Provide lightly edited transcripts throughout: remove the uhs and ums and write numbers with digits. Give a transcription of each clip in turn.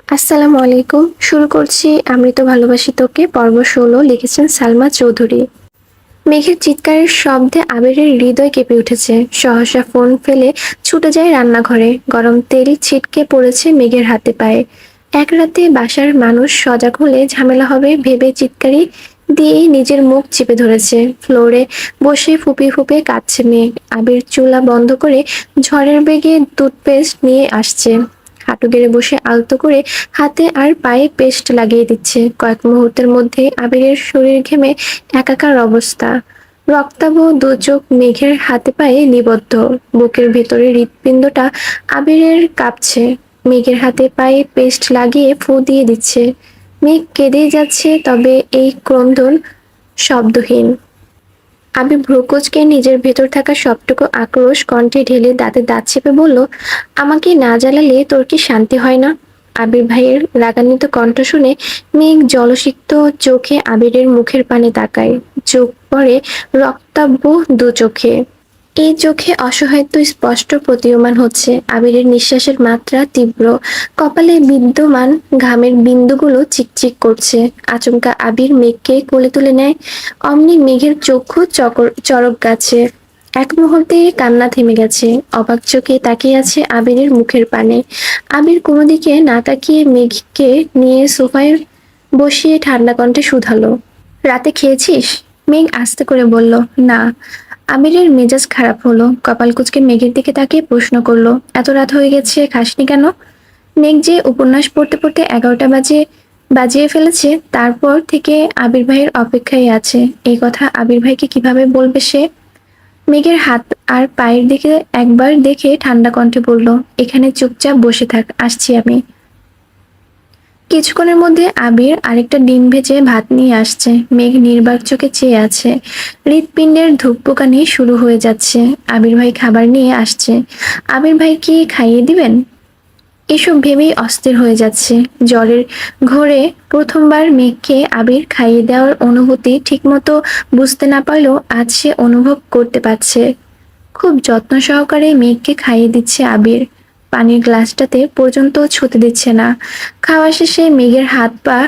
আসসালামু আলাইকুম। শুরু করছি আমি তো ভালোবাসি তোকে পর্ব ১৬ লিখেছেন সালমা চৌধুরী। মেঘের চিৎকারের শব্দে আবিরের হৃদয় কেঁপে উঠেছে। সহসা ফোন ফেলে ছুটে যায় রান্নাঘরে। গরম তেল ছিটকে পড়েছে মেঘের হাতে পায়ে। এক রাতে বাসার মানুষ সজাগ হলে ঝামেলা হবে ভেবে চিৎকারি দিয়েই নিজের মুখ চেপে ধরেছে। ফ্লোরে বসে ফুপিয়ে ফুপিয়ে কাঁদছে মেঘ। আবির চুলা বন্ধ করে ঝড়ের বেগে টুথপেস্ট নিয়ে আসছে। হাঁটু গেড়ে বসে আলতো করে হাতে আর পায়ে পেস্ট লাগিয়ে দিচ্ছে। কয়েক মুহূর্তের মধ্যে আবিরের শরীর ঘেমে একাকার অবস্থা। রক্তাভ দু চোখ মেঘের হাতে পায়ে নিবদ্ধ। বুকের ভেতরে হৃৎপিণ্ডটা আবিরের কাঁপছে। মেঘের হাতে পায়ে পেস্ট লাগিয়ে ফু দিয়ে দিচ্ছে। মেঘ কেঁদেই যাচ্ছে, তবে এই ক্রন্দন শব্দহীন। আবির ভ্রু কুঁচকে নিজের ভেতর থাকা সবটুকু আক্রোশ কণ্ঠে ঢেলে দাঁতে দাঁত চেপে বলল, আমাকে না জ্বালালে তোর কি শান্তি হয় না? আবির ভাইয়ের রাগান্বিত কণ্ঠ শুনে মেঘ জলসিক্ত চোখে আবিরের মুখের পানে তাকায়। চোখ পড়ে রক্তাভ দু চোখে। এই চোখে অসহায়ত্ব স্পষ্ট প্রতীয়মান হচ্ছে। আবিরের নিঃশ্বাসের মাত্রা তীব্র। কপালে বিদ্যমান ঘামের বিন্দুগুলো চিকচিক করছে। আচমকা আবির মেঘকে কোলে তুলে নেয়। অমনি মেঘের চক্ষু চরক গাছে। এক মুহূর্তে কান্না থেমে গেছে। অবাক চোখে তাকিয়ে আছে আবিরের মুখের পানে। আবির কোনো দিকে না তাকিয়ে মেঘকে নিয়ে সোফায় বসিয়ে ঠান্ডা কণ্ঠে শুধালো, রাতে খেয়েছিস? মেঘ আস্তে করে বলল, না। আবিরের মেজাজ খারাপ হলো। কপাল কুঁচকে মেঘের দিকে তাকিয়ে প্রশ্ন করলো, এত রাত হয়ে গেছে, খাসনি কেন? মেঘ যে উপন্যাস পড়তে পড়তে ১১টা বাজিয়ে ফেলেছে, তারপর থেকে আবির ভাইয়ের অপেক্ষায় আছে। এই কথা আবির ভাইকে কিভাবে বলবে সে? মেঘের হাত আর পায়ের দিকে একবার দেখে ঠান্ডা কণ্ঠে বলল, এখানে চুপচাপ বসে থাক, আসছি আমি। কিছুক্ষণের মধ্যে আবির আরেকটা ডিম ভেজে ভাত নিয়ে আসছে। মেঘ নির্বাক চোখে চেয়ে আছে। হৃৎপিণ্ডের ধুকপুকানি শুরু হয়ে যাচ্ছে। আবির ভাই খাবার নিয়ে আসছে। আবির ভাই কি খাইয়ে দিবেন? এসব ভেবেই অস্থির হয়ে যাচ্ছে। জ্বরের ঘোরে প্রথমবার মেঘকে আবির খাইয়ে দেওয়ার অনুভূতি ঠিকমতো বুঝতে না পারলেও আজ সে অনুভব করতে পারছে। খুব যত্ন সহকারে মেঘকে খাইয়ে দিচ্ছে আবির। পানির গ্লাসটাতে পর্যন্ত ছুঁতে দিচ্ছে না। খাওয়া শেষে মেঘের হাত পা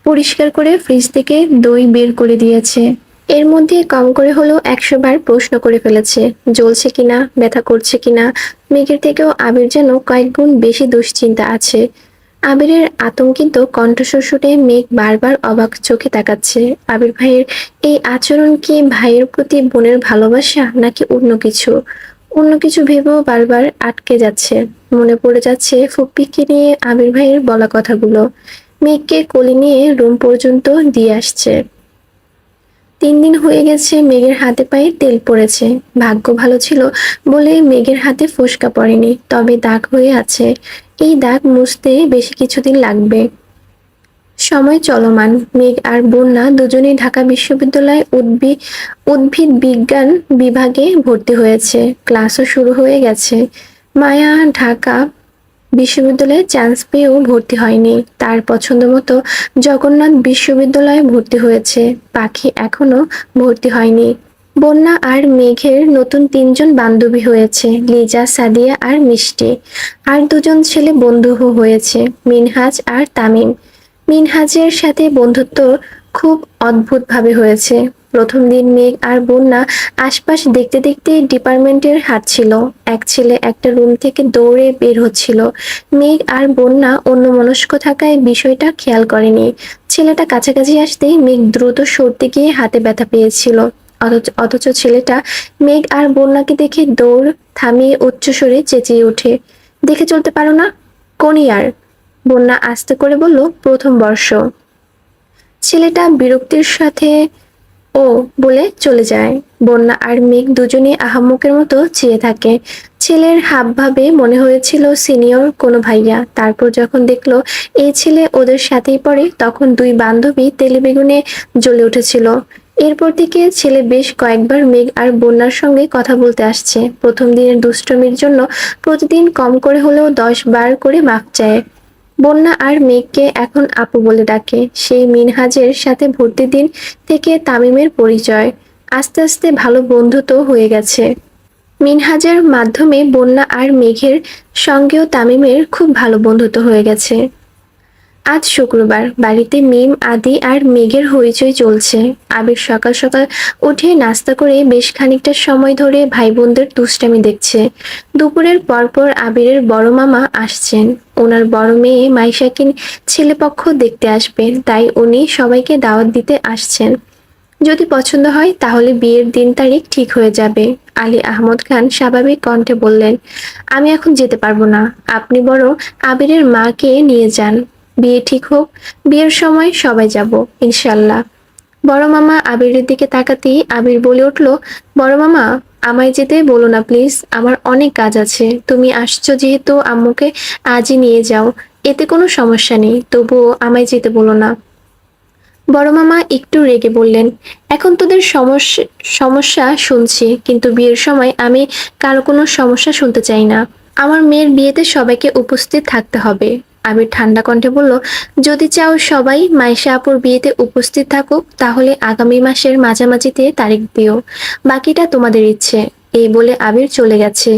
পরিষ্কার করে ফ্রিজ থেকে দই বের করে দিয়েছে। এর মধ্যে কম করে হলেও ১০০ বার প্রশ্ন করে ফেলেছে, জ্বলছে কিনা, ব্যথা করছে কিনা। মেঘের থেকেও আবির যেন কয়েক গুণ বেশি দুশ্চিন্তা আছে। আবিরের আতঙ্কিত কণ্ঠস্বর শুনে মেঘ বারবার অবাক চোখে তাকাচ্ছে। আবির ভাইয়ের এই আচরণ কি ভাইয়ের প্রতি বোনের ভালোবাসা, নাকি অন্য কিছু? অন্য কিছু ভেবেও বারবার আটকে যাচ্ছে। মনে পড়ে যাচ্ছে ফুপ্পিকে নিয়ে আবির ভাইয়ের বলা কথাগুলো। মেঘকে কোলে নিয়ে রুম পর্যন্ত দিয়ে আসছে। ৩ দিন হয়ে গেছে মেঘের হাতে পায়ে তেল পড়েছে। ভাগ্য ভালো ছিল বলে মেঘের হাতে ফোস্কা পড়েনি, তবে দাগ হয়ে আছে। এই দাগ মুছতে বেশি কিছুদিন লাগবে। সময় চলমান। মেঘ আর বন্যা দুজনেই ঢাকা বিশ্ববিদ্যালয়ে উদ্ভিদ বিজ্ঞান বিভাগে ভর্তি হয়েছে। ক্লাসও শুরু হয়ে গেছে। মায়া ঢাকা বিশ্ববিদ্যালয়ে চান্স পেয়েও ভর্তি হয়নি। তার পছন্দ মতো জগন্নাথ বিশ্ববিদ্যালয়ে ভর্তি হয়েছে। পাখি এখনো ভর্তি হয়নি। বন্যা আর মেঘের নতুন ৩ জন বান্ধবী হয়েছে, লিজা, সাদিয়া আর মিষ্টি। আর ২ জন ছেলে বন্ধু হয়েছে, মিনহাজ আর তামিম। মিনহাজের সাথে বন্ধুত্ব খুব অদ্ভুতভাবে হয়েছে। প্রথম দিন মেঘ আর বন্যা আশপাশ দেখতে দেখতে ডিপার্টমেন্টের হাঁটছিল। এক ছেলে একটা রুম থেকে দৌড়ে বের হচ্ছিল। মেঘ আর বন্যা অন্যমনস্ক থাকায় বিষয়টা খেয়াল করেনি। ছেলেটা কাছাকাছি আসতেই মেঘ দ্রুত সরতে গিয়ে হাতে ব্যথা পেয়েছিল। অথচ ছেলেটা মেঘ আর বন্যাকে দেখে দৌড় থামিয়ে উচ্চস্বরে চেঁচিয়ে ওঠে, দেখে চলতে পারো না? কোন ইয়ার? বন্যা আস্তে করে বলল, প্রথম বর্ষ। ছেলেটা বিরক্তির সাথে ও বলে চলে যায়। বন্যা আর মেঘ দুজনেই আহাম্মকের মতো চেয়ে থাকে। ছেলের হাবভাবে মনে হয়েছিল সিনিয়র কোনো ভাইয়া। তারপর যখন দেখলো এই ছেলে ওদের সাথেই পড়ে, তখন ২ বান্ধবী তেলে বেগুনে জ্বলে উঠেছিল। এরপর থেকে ছেলে বেশ কয়েকবার মেঘ আর বন্যার সঙ্গে কথা বলতে আসছে। প্রথম দিনের দুষ্টমির জন্য প্রতিদিন কম করে হলেও ১০ বার করে মাফ চায়। বন্যা আর মেঘকে এখন আপু বলে ডাকে। সেই মিনহাজের সাথে ভর্তির দিন থেকে তামিমের পরিচয়। আস্তে আস্তে ভালো বন্ধুত্ব হয়ে গেছে। মিনহাজের মাধ্যমে বন্যা আর মেঘের সঙ্গেও তামিমের খুব ভালো বন্ধুত্ব হয়ে গেছে। আজ শুক্রবার, বাড়িতে মিম, আদি আর মেঘের হইচই চলছে। আবির সকাল সকাল উঠে নাস্তা করে বেশ খানিকটা সময় ধরে ভাই বোনদের দুষ্টামি দেখছে। দুপুরের পরপর আবিরের বড় মামা আসছেন। ওনার বড় মেয়ে মাইশাকে ছেলেপক্ষ দেখতে আসবে, তাই উনি সবাইকে দাওয়াত দিতে আসছেন। যদি পছন্দ হয় তাহলে বিয়ের দিন তারিখ ঠিক হয়ে যাবে। আলী আহমদ খান স্বাভাবিক কণ্ঠে বললেন, আমি এখন যেতে পারবো না, আপনি বরং আবিরের মাকে নিয়ে যান। বিয়ে ঠিক হোক, বিয়ের সময় সবাই যাব ইনশাল্লাহ। বড় মামা আবিরের দিকে তাকাতেই আবির বলে উঠল, বড় মামা, আমায় যেতে বলো না প্লিজ, আমার অনেক কাজ আছে। তুমি আসছো যেহেতু আম্মুকে আজই নিয়ে যাও, এতে কোনো সমস্যা নেই, তবুও আমায় যেতে বলো না। বড় মামা একটু রেগে বললেন, এখন তোদের সমস্যা সমস্যা শুনছি, কিন্তু বিয়ের সময় আমি কারো কোনো সমস্যা শুনতে চাই না। আমার মেয়ের বিয়েতে সবাইকে উপস্থিত থাকতে হবে। আবির ঠান্ডা কণ্ঠে বলল, যদি চাও সবাই মাইশা আপুর বিয়েতে উপস্থিত থাকুক, তাহলে আগামী মাসের মাঝামাঝিতে তারিখ দিও, বাকিটা তোমাদের ইচ্ছে। এই বলে আবির চলে গেছে।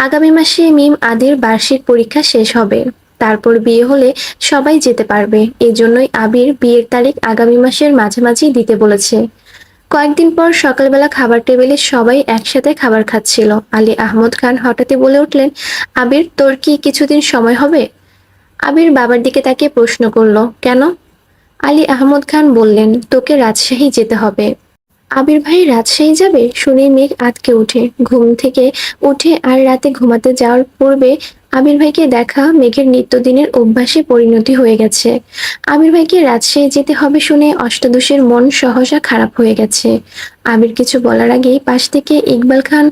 আগামী মাসে মিম আদির বার্ষিক পরীক্ষা শেষ হবে, তারপর বিয়ে হলে সবাই যেতে পারবে। এজন্যই আবির বিয়ের তারিখ আগামী মাসের মাঝামাঝি দিতে বলেছে। কয়েকদিন পর সকালবেলা খাবার টেবিলে সবাই একসাথে খাবার খাচ্ছিল। আলী আহমদ খান হঠাৎই বলে উঠলেন, আবির, তোর কি কিছুদিন সময় হবে? আবির বাবার দিকে তাকিয়ে প্রশ্ন করলো, কেন? আলী আহমদ খান বললেন, তোকে রাজশাহী যেতে হবে। আবির ভাই রাজশাহী যাবে শুনে মেঘ আঁতকে ওঠে। ঘুম থেকে উঠে আর রাতে ঘুমাতে যাওয়ার পূর্বে আবির ভাইকে দেখা মেঘের নিত্যদিনের অভ্যাসে পরিণতি হয়ে গেছে। আবির ভাইকে রাজশাহী যেতে হবে শুনে অষ্টাদশের মন সহসা খারাপ হয়ে গেছে। আবির কিছু বলার আগেই পাশ থেকে ইকবাল খান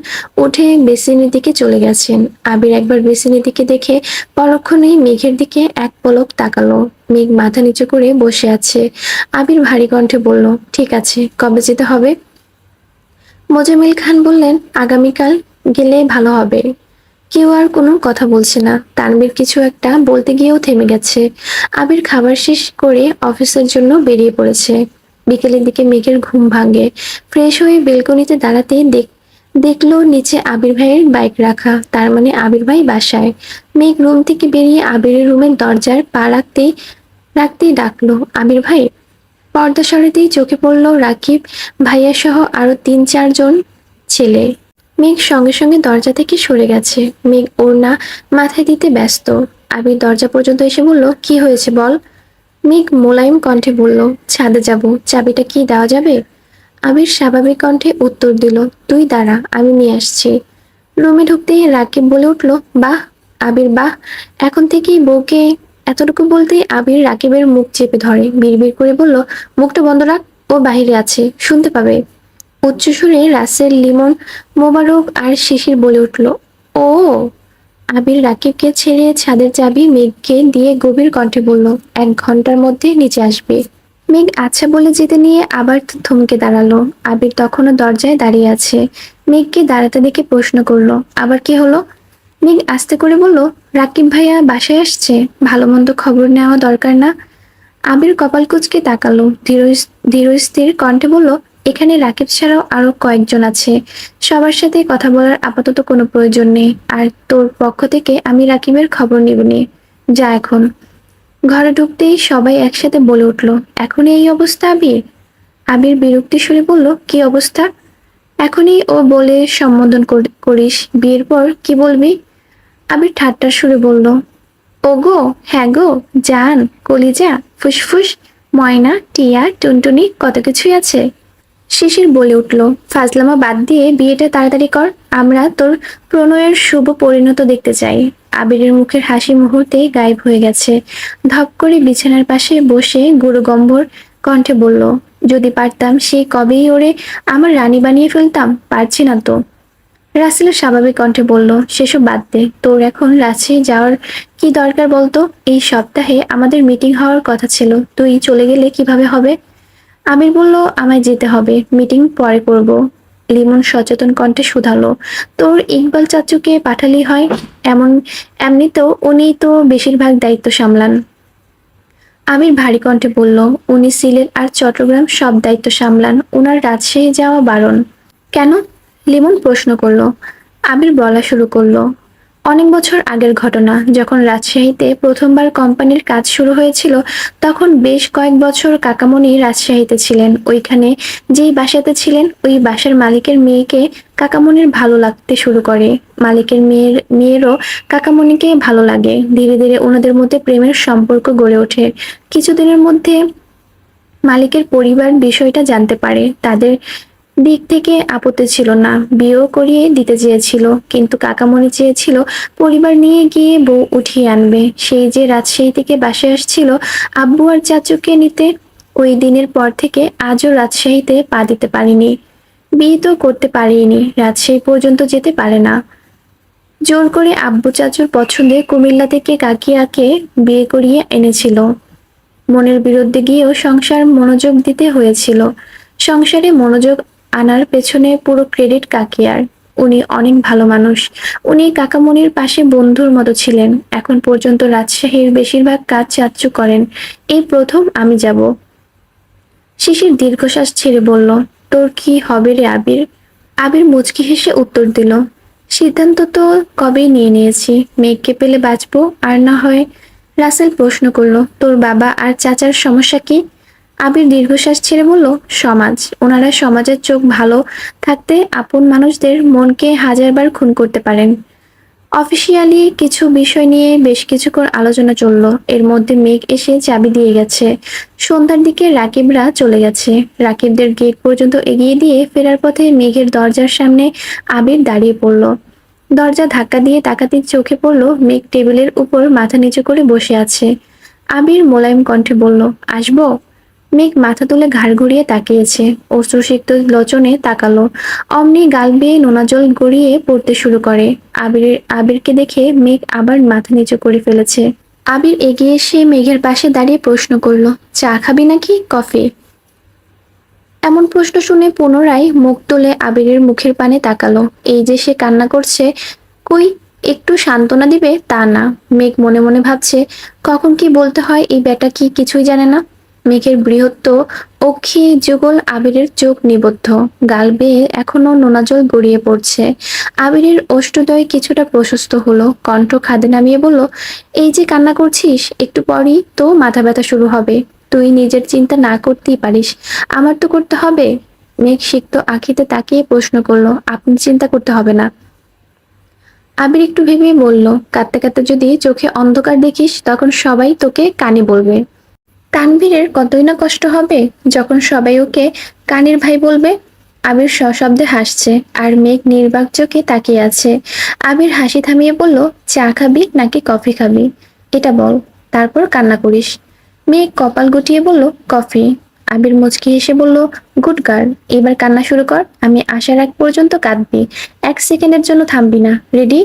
উঠে বেসিনের দিকে চলে গেছেন। আবির একবার বেসিনের দিকে দেখে পরক্ষণেই মেঘের দিকে এক পলক তাকালো। মেঘ মাথা নিচু করে বসে আছে। আবির ভারী কণ্ঠে বলল, ঠিক আছে, কবে যেতে হবে? মোজাম্মেল খান বললেন, আগামীকাল গেলে ভালো হবে। কেউ আর কোনো কথা বলছে না। তানভীর কিছু একটা বলতে গিয়েও থেমে গেছে। আবির খাবার শেষ করে অফিসের জন্য বেরিয়ে পড়েছে। বিকেলের দিকে মেঘের ঘুম ভাঙে। ফ্রেশ হয়ে বেলকনিতে দাঁড়াতেই দেখলো নিচে আবির ভাইয়ের বাইক রাখা, তার মানে আবির ভাই বাসায়। মেঘ রুম থেকে বেরিয়ে আবিরের রুমের দরজার পা রাখতেই রাখতেই ডাকলো, আবির ভাই। পর্দা সরাতেই চোখে পড়ল রাকিব ভাইয়া সহ আরো 3-4 জন ছেলে। মেঘ সঙ্গে সঙ্গে দরজা থেকে সরে গেছে। মেঘ ওড়না মাথায় দিতে ব্যস্ত। আবির দরজা পর্যন্ত এসে বলল, কি হয়েছে বল? মেঘ মোলায়েম কণ্ঠে বলল, ছাদে যাব, চাবিটা কি দেওয়া যাবে? আবির স্বাভাবিক কণ্ঠে উত্তর দিল, তুই দাঁড়া, আমি নিয়ে আসছি। রুমে ঢুকতেই রাকিব বলে উঠল, বাহ আবির বাহ, এখন থেকেই বউকে। এতটুকু বলতেই আবির রাকিবের মুখ চেপে ধরে, বিড়বিড় করে বলল, মুখটা বন্ধ রাখ, ও বাহিরে আছে, শুনতে পাবে। উচ্চস্বরে রাসেল, লিমন, মোবারক আর শিশির বলে উঠল, ও। আবির রাকিবকে ছেড়ে ছাদের চাবি মেঘকে দিয়ে গভীর কণ্ঠে বলল, 1 ঘন্টার মধ্যে নিচে আসবে। মেঘ আচ্ছা বলে যেতে নিয়ে আবার থমকে দাঁড়ালো। আবির তখনও দরজায় দাঁড়িয়ে আছে। মেঘকে দাঁড়াতে দেখে প্রশ্ন করলো, আবার কি হলো? মেঘ আস্তে করে বলল, রাকিব ভাইয়া বাসায় আসছে, ভালো মন্দ খবর নেওয়া দরকার না? আবির কপাল কুঁচকে তাকালো। ধীর কণ্ঠে বলল, এখানে রাকিব ছাড়াও আরো কয়েকজন আছে, সবার সাথে কথা বলার আপাতত কোনো প্রয়োজন নেই। আর তোর পক্ষ থেকে আমি রাকিবের খবর নিবনি। যা এখন। ঘরে ঢুকতেই সবাই একসাথে বলে উঠল, এখনই এই অবস্থা আবির? আবির বিরক্তি সুরে বলল, কি অবস্থা? এখনই ও বলে সম্বোধন করিস, বিয়ের পর কি বলবি? আবির ঠাট্টার সুরে বলল, ও গো, হ্যাঁ গো, জান, কলিজা, ফুসফুস, ময়না, টিয়া, টুনটুনি, কত কিছুই আছে। শিশির বলে উঠল, ফাজলামা বাদ দিয়ে বিয়েটা তাড়াতাড়ি কর, আমরা তোর প্রণয়ের শুভ পরিণত দেখতে চাই। আবিরের মুখের হাসি মুহূর্তেই গায়েব হয়ে গেছে। ধপ করে বিছানার পাশে বসে গুরুগম্ভীর কণ্ঠে বলল, যদি পারতাম সেই কবেই ওরে আমার রানী বানিয়ে ফেলতাম, পারছি না তো। রাসেলের স্বাভাবিক কণ্ঠে বলল, সেসব বাদ দে, তোর এখন রাজশাহী যাওয়ার কি দরকার বলতো? এই সপ্তাহে আমাদের মিটিং হওয়ার কথা ছিল, তুই চলে গেলে কিভাবে হবে? আমির বলল, আমায় যেতে হবে, মিটিং পরে করব। লিমন সচেতন কণ্ঠে শুধালো, তোর ইকবাল চাচুকে পাঠালেই হয়, এমন এমনিতেও উনি তো বেশিরভাগ দায়িত্ব সামলান। আমির ভারী কণ্ঠে বলল, উনি সিলেট আর চট্টগ্রাম সব দায়িত্ব সামলান, উনার রাজশাহী যাওয়া বারণ। কেন? লিমন প্রশ্ন করলো। আবির বলা শুরু করলো, অনেক বছর আগের ঘটনা, যখন রাজশাহীতে প্রথমবার কোম্পানির কাজ শুরু হয়েছিল, তখন বেশ কয়েক বছর কাকামণি রাজশাহীতে ছিলেন। ওইখানে যেই বাসাতে ছিলেন, ওই বাসার মালিকের মেয়েকে কাকামণির ভালো লাগতে শুরু করে। মালিকের মেয়েরও কাকামণিকে ভালো লাগে। ধীরে ধীরে ওনাদের মধ্যে প্রেমের সম্পর্ক গড়ে ওঠে। কিছুদিনের মধ্যে মালিকের পরিবার বিষয়টা জানতে পারে। তাদের দিক থেকে আপত্তি ছিল না, বিয়েও করিয়ে দিতে চেয়েছিল, কিন্তু কাকামণি চেয়েছিল পরিবার নিয়ে গিয়ে বউ উঠিয়ে আনবে। সেই যে রাজশাহী থেকে বাসায় আসছিল আব্বু আর চাচুকে নিতে, ওই দিনের পর থেকে আজও রাজশাহীতে পা দিতে পারিনি। বিয়ে তো করতে পারিনি, রাজশাহী পর্যন্ত যেতে পারে না। জোর করে আব্বু চাচুর পছন্দে কুমিল্লা থেকে কাকিয়াকে বিয়ে করিয়ে এনেছিল। মনের বিরুদ্ধে গিয়েও সংসার মনোযোগ দিতে হয়েছিল। সংসারে মনোযোগ আনার পেছনে পুরো ক্রেডিট কাকিয়ার। উনি অনেক ভালো মানুষ। উনি কাকামণির পাশে বন্ধুর মতো ছিলেন। এখন পর্যন্ত রাজশাহীর বেশিরভাগ কাজ চাচ্চু করেন। এই প্রথম আমি যাব। শিশির দীর্ঘশ্বাস ছেড়ে বলল, তোর কি হবে রে আবির? আবির মুচকি হেসে উত্তর দিল, সিদ্ধান্ত তো কবেই নিয়ে নিয়েছি। মেঘকে পেলে বাঁচবো, আর না হয়। রাসেল প্রশ্ন করলো, তোর বাবা আর চাচার সমস্যা কি? আবির দীর্ঘশ্বাস ছেড়ে বলল, সমাজ। ওনারা সমাজের চোখ ভালো থাকতে আপন মানুষদের মনকে হাজারবার খুন করতে পারেন। অফিসিয়ালি কিছু বিষয় নিয়ে বেশ কিছুক্ষণ আলোচনা চলল। এর মধ্যে মেঘ এসে চাবি দিয়ে গেছে। সন্ধ্যার দিকে রাকিবরা চলে গেছে। রাকিবদের গেট পর্যন্ত এগিয়ে দিয়ে ফেরার পথে মেঘের দরজার সামনে আবির দাঁড়িয়ে পড়ল। দরজা ধাক্কা দিয়ে তাকাতেই চোখে পড়ল মেঘ টেবিলের উপর মাথা নিচু করে বসে আছে। আবির মোলায়েম কণ্ঠে বলল, আসবো? মেঘ মাথা তুলে ঘাড় ঘুরিয়ে তাকিয়েছে। অশ্রুসিক্ত লোচনে তাকালো। অমনি গাল বেয়ে নোনা জল গড়িয়ে পড়তে শুরু করে। আবিরকে দেখে মেঘ আবার মাথা নিচু করে ফেলেছে। আবির এগিয়ে এসে মেঘের পাশে দাঁড়িয়ে প্রশ্ন করলো, চা খাবি নাকি কফি? এমন প্রশ্ন শুনে পুনরায় মুখ তুলে আবিরের মুখের পানে তাকালো। এই যে সে কান্না করছে, কই একটু সান্ত্বনা দিবে তা না। মেঘ মনে মনে ভাবছে, কখন কি বলতে হয় এই বেটা কি কিছুই জানে না। মেঘের বৃহত্ত অক্ষি যুগল আবিরের চোখ নিবদ্ধ। গাল বেয়ে এখনো নোনা জল গড়িয়ে পড়ছে। আবিরের ওষ্ঠদ্বয় কিছুটা প্রশস্ত হলো। কণ্ঠ খাদে নামিয়ে বলল, এই যে কান্না করছিস, একটু পরই তো মাথা ব্যথা শুরু হবে। তুই নিজের চিন্তা না করতেই পারিস, আমার তো করতে হবে। মেঘ সিক্ত আঁখিতে তাকিয়ে প্রশ্ন করলো, আপনি চিন্তা করতে হবে না? আবির একটু ভেবে বলল, কাঁদতে কাঁদতে যদি চোখে অন্ধকার দেখিস, তখন সবাই তোকে কানে বলবে। তানভীরের কতই না কষ্ট হবে যখন সবাই ওকে কানের ভাই বলবে। আবির সশব্দে হাসছে, আর মেঘ নির্বাক চোখে তাকিয়ে আছে। আবির হাসি থামিয়ে বলল, চা খাবি নাকি কফি খাবি, এটা বল, তারপর কান্না করিস। মেঘ কপাল গুটিয়ে বলল, কফি। আবির মুচকি হেসে বলল, গুড গার্ল, এবার কান্না শুরু কর। আমি আসার আগ পর্যন্ত কাঁদবি, এক সেকেন্ডের জন্য থামবি না। রেডি?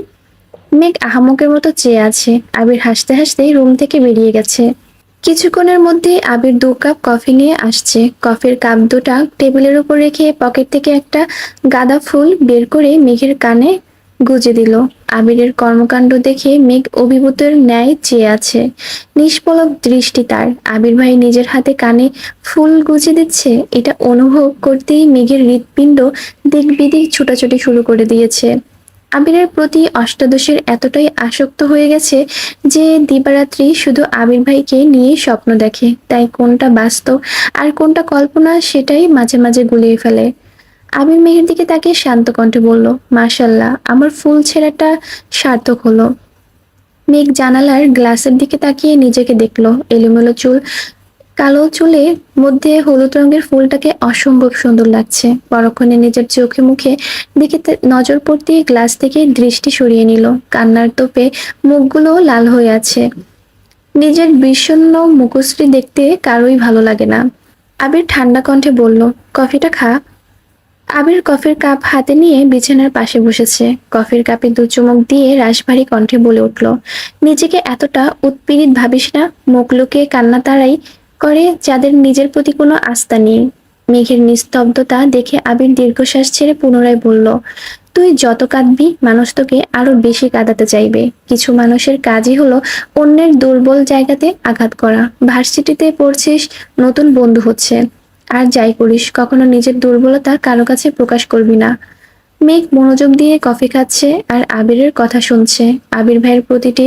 মেঘ আহাম্মকের মতো চেয়ে আছে। আবির হাসতে হাসতে রুম থেকে বেরিয়ে গেছে। কিছুক্ষণের মধ্যে আবির 2 কাপ কফি নিয়ে আসছে। কফির কাপ দুটা টেবিলের উপর রেখে পকেট থেকে একটা গাঁদা ফুল বের করে মেঘের কানে গুজে দিল। আবিরের কর্মকাণ্ড দেখে মেঘ অভিভূতের ন্যায় চেয়ে আছে। নিষ্পলক দৃষ্টি তার। আবির ভাই নিজের হাতে কানে ফুল গুজে দিচ্ছে, এটা অনুভব করতেই মেঘের হৃৎপিণ্ড দিক বিদিক ছুটাছুটি শুরু করে দিয়েছে। আবিরের প্রতি অষ্টাদশের এতটাই আসক্ত হয়ে গেছে যে দিবারাত্রি শুধু আবির ভাইকে নিয়েই স্বপ্ন দেখে। তাই কোনটা বাস্তব আর কোনটা কল্পনা সেটাই মাঝে মাঝে গুলিয়ে ফেলে। আবির মেঘের দিকে তাকিয়ে শান্ত কণ্ঠে বলল, মাশাল্লাহ, আমার ফুল ছেঁড়াটা সার্থক হলো। মেঘ জানালার গ্লাসের দিকে তাকিয়ে নিজেকে দেখলো। এলোমেলো চুল, কালো চুলের মধ্যে হলুদ রঙের ফুলটাকে অসম্ভব সুন্দর লাগছে। পরক্ষণে নিজের চোখে মুখে দিকে নজর পড়তেই গ্লাস থেকে দৃষ্টি সরিয়ে নিল। কান্নার তোপে মুখগুলো লাল হয়ে আছে। নিজের বিষণ্ণ মুখশ্রী দেখতে কারোই ভালো লাগে না। আবির ঠান্ডা কণ্ঠে বলল, কফিটা খা। আবির কফির কাপ হাতে নিয়ে বিছানার পাশে বসেছে। কফির কাপে 2 চুমুক দিয়ে রাশভারী কণ্ঠে বলে উঠল, নিজেকে এতটা উৎপীড়িত ভাবিস না। মুখ লুকিয়ে কান্না তারাই করে যাদের নিজের প্রতি কোনো আস্থা নেই। মেঘের নিস্তব্ধতা দেখে আবির দীর্ঘশ্বাস ছেড়ে পুনরায় বলল, তুই যত কাঁদবি মানুষ তোকে আরো বেশি কাঁদাতে চাইবে। কিছু মানুষের কাজই হলো অন্যের দুর্বল জায়গাতে আঘাত করা। ভার্সিটিতে পড়ছিস, নতুন বন্ধু হচ্ছে, আর যাই করিস কখনো নিজের দুর্বলতা কারো কাছে প্রকাশ করবি না। মেঘ মনোযোগ দিয়ে কফি খাচ্ছে আর আবিরের কথা শুনছে। আবির ভাইয়ের প্রতিটি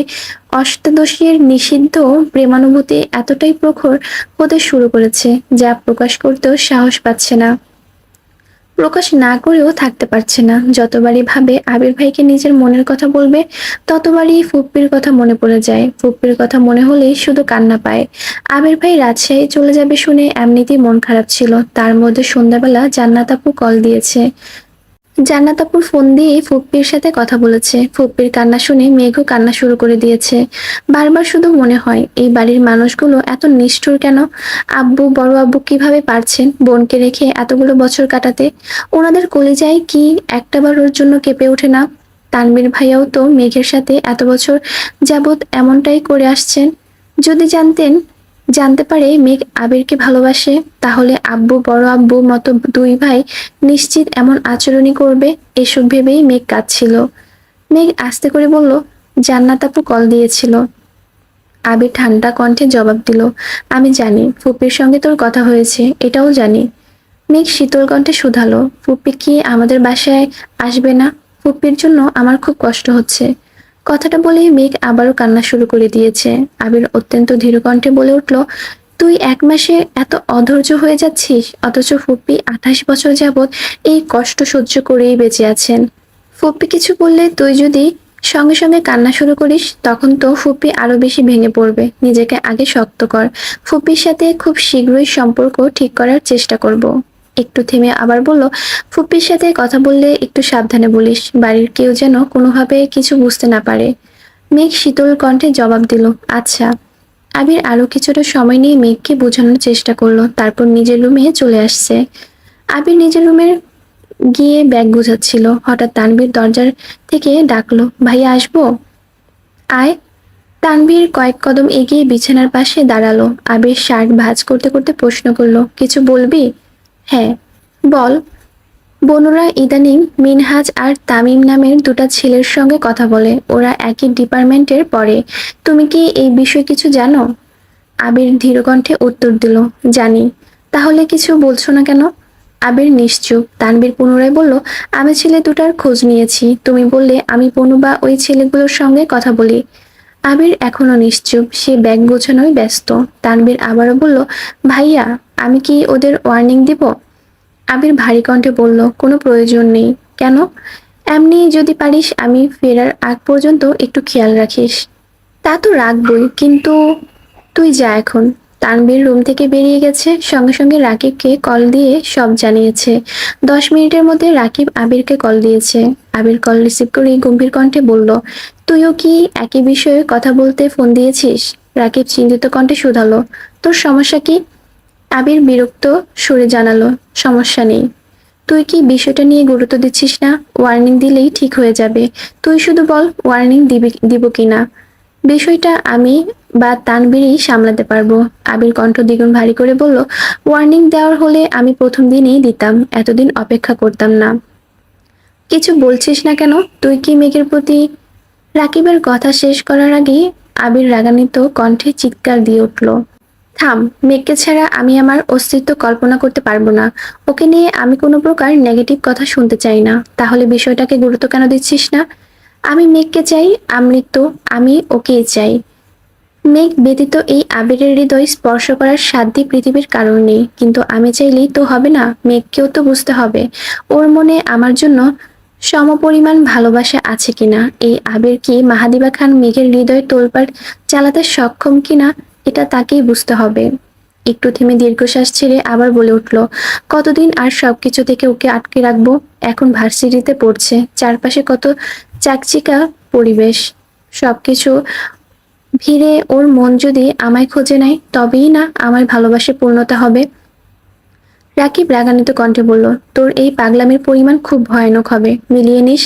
অষ্টাদশীর নিষিদ্ধ প্রেমানুভূতি এতটাই প্রখর হতে শুরু করেছে যা প্রকাশ করতেও সাহস পাচ্ছে না। প্রকাশ না করেও থাকতে পারছে না। যতবারই ভাবে আবির ভাইকে নিজের মনের কথা বলবে, ততবারই ফুপ্পির কথা মনে পড়ে যায়। ফুপ্পির কথা মনে হলেই শুধু কান্না পায়। আবির ভাই রাজশাহী চলে যাবে শুনে এমনিতেই মন খারাপ ছিল, তার মধ্যে সন্ধ্যাবেলা জান্নাত আপু কল দিয়েছে। জান্নাত আপুর ফোন দিয়ে ফুপ্পির সাথে কথা বলেছে। ফুপ্পির কান্না শুনে মেঘও কান্না শুরু করে দিয়েছে। বারবার শুধু মনে হয় এই বাড়ির মানুষগুলো এত নিষ্ঠুর কেন। আব্বু, বড় আব্বু কিভাবে পারছেন বোনকে রেখে এতগুলো বছর কাটাতে। ওনাদের কলিজায় কি একটাবার ওর জন্য কেঁপে ওঠে না। তানবীর ভাইয়াও তো মেঘের সাথে এত বছর যাবৎ এমনটাই করে আসছেন। যদি জানতে পারে মেঘ আবিরকে ভালোবাসে, তাহলে আব্বু, বড় আব্বু মতো দুই ভাই নিশ্চিত এমন আচরণই করবে। এসব ভেবেই মেঘ কাঁদছিল। মেঘ আস্তে করে বলল, জান্নাত আপু কল দিয়েছিল। আবির ঠান্ডা কণ্ঠে জবাব দিল, আমি জানি ফুপির সঙ্গে তোর কথা হয়েছে, এটাও জানি। মেঘ শীতল কণ্ঠে শুধালো, ফুপি কি আমাদের বাসায় আসবে না? ফুপির জন্য আমার খুব কষ্ট হচ্ছে। কথাটা বলেই মেঘ আবারও কান্না শুরু করে দিয়েছে। আবির অত্যন্ত ধীর কণ্ঠে বলে উঠল, তুই 1 মাসে এত অধৈর্য হয়ে যাচ্ছিস, অথচ ফুপ্পি 28 বছর যাবৎ এই কষ্ট সহ্য করেই বেঁচে আছেন। ফুপ্পি কিছু বললে তুই যদি সঙ্গে সঙ্গে কান্না শুরু করিস, তখন তো ফুপ্পি আরো বেশি ভেঙে পড়বে। নিজেকে আগে শক্ত কর। ফুপ্পির সাথে খুব শীঘ্রই সম্পর্ক ঠিক করার চেষ্টা করব। একটু থেমে আবার বলল, ফুপ্পির সাথে কথা বললে একটু সাবধানে বলিস, বাড়ির কেউ যেন কোনোভাবে কিছু বুঝতে না পারে। মেঘ শীতল কণ্ঠে জবাব দিল, আচ্ছা। আবির আরো কিছুটা সময় নিয়ে মেঘকে বোঝানোর চেষ্টা করলো, তারপর নিজের রুমে চলে আসছে। আবির নিজের রুমের গিয়ে ব্যাগ গুছাচ্ছিল, হঠাৎ তানভীর দরজার থেকে ডাকলো, ভাইয়া আসবো? আয়। তানভীর কয়েক কদম এগিয়ে বিছানার পাশে দাঁড়ালো। আবির শার্ট ভাঁজ করতে করতে প্রশ্ন করলো, কিছু বলবি? হ্যাঁ, বল। বনুরা ইদানিং মিনহাজ আর তামিম নামের দুটো ছেলের সঙ্গে কথা বলে, ওরা একই ডিপার্টমেন্টের পড়ে। তুমি কি এই বিষয়ে কিছু জানো? আবির ধীরকণ্ঠে উত্তর দিল, জানি। তাহলে কিছু বলছো না কেন? আবির নিশ্চুপ। তানবীর পুনরায় বলল, আমি ছেলে দুটার খোঁজ নিয়েছি, তুমি বললে আমি পনু বা ওই ছেলেগুলোর সঙ্গে কথা বলি। আবির এখনো নিশ্চুপ, সে ব্যাগ গোছানোয় ব্যস্ত। তানবীর আবারও বলল, ভাইয়া, আমি কি ওদের ওয়ার্নিং দিব? আবির ভারী কণ্ঠে বলল, কোনো প্রয়োজন নেই। কেন? এমনি যদি পারিস আমি ফেরার আগ পর্যন্ত একটু খেয়াল রাখিস। তা তো রাখবই, কিন্তু তুই যা এখন। তানভীর রুম থেকে বেরিয়ে গেছে, সঙ্গে সঙ্গে রাকিবকে কল দিয়ে সব জানিয়েছে। 10 মিনিটের মধ্যে রাকিব আবিরকে কল দিয়েছে। আবির কল রিসিভ করে গম্ভীর কণ্ঠে বলল, তুইও কি একই বিষয়ে কথা বলতে ফোন দিয়েছিস? রাকিব চিন্তিত কণ্ঠে শুধালো, তোর সমস্যা কি? আবির বিরক্ত সুরে জানালো, সমস্যা নেই। তুই কি বিষয়টা নিয়ে গুরুত্ব দিচ্ছিস না? ওয়ার্নিং দিলেই ঠিক হয়ে যাবে। তুই শুধু বল ওয়ার্নিং দিব কিনা। বিষয়টা আমি বা তানবীরই সামলাতে পারবো। আবির কণ্ঠ দ্বিগুণ ভারী করে বলল, ওয়ার্নিং দেওয়ার হলে আমি প্রথম দিনই দিতাম, এতদিন অপেক্ষা করতাম না। কিছু বলছিস না কেন? তুই কি মেঘের প্রতি? রাকিবের কথা শেষ করার আগেই আবির রাগান্বিত কণ্ঠে চিৎকার দিয়ে উঠল, থাম। মেঘকে ছাড়া আমি আমার অস্তিত্ব কল্পনা করতে পারবো না। ওকে নিয়ে আমি কোনো প্রকার নেগেটিভ কথা শুনতে চাই না। তাহলে বিষয়টাকে গুরুত্ব কেন দিচ্ছিস না? আমি মেঘকে চাই, আমৃত্যু। আমি ওকেই চাই। মেঘ ব্যতীত এই আবিরের হৃদয় স্পর্শ করার সাধ্যই পৃথিবীর কারণ নেই। কিন্তু আমি চাইলেই তো হবে না, মেঘকেও তো বুঝতে হবে ওর মনে আমার জন্য সমপরিমাণ ভালোবাসা আছে কিনা। এই আবির কি মাহাদিবা খান মেঘের হৃদয় তোলপাড় চালাতে সক্ষম কিনা, এটা তাকেই বুঝতে হবে। একটু থেমে দীর্ঘশ্বাস ছেড়ে আবার বলে উঠল, কতদিন আর সবকিছু থেকে ওকে আটকে রাখবো? এখন ভার্সিটিতে পড়ছে, চারপাশে কত চাকচিকা পরিবেশ। সবকিছু ভিড়ে ওর মন যদি আমায় খুঁজে নেয়, তবেই না আমার ভালোবাসে পূর্ণতা হবে। রাকিব রাগান্বিত কণ্ঠে বলল, তোর এই পাগলামির পরিমাণ খুব ভয়ানক হবে, মিলিয়ে নিস।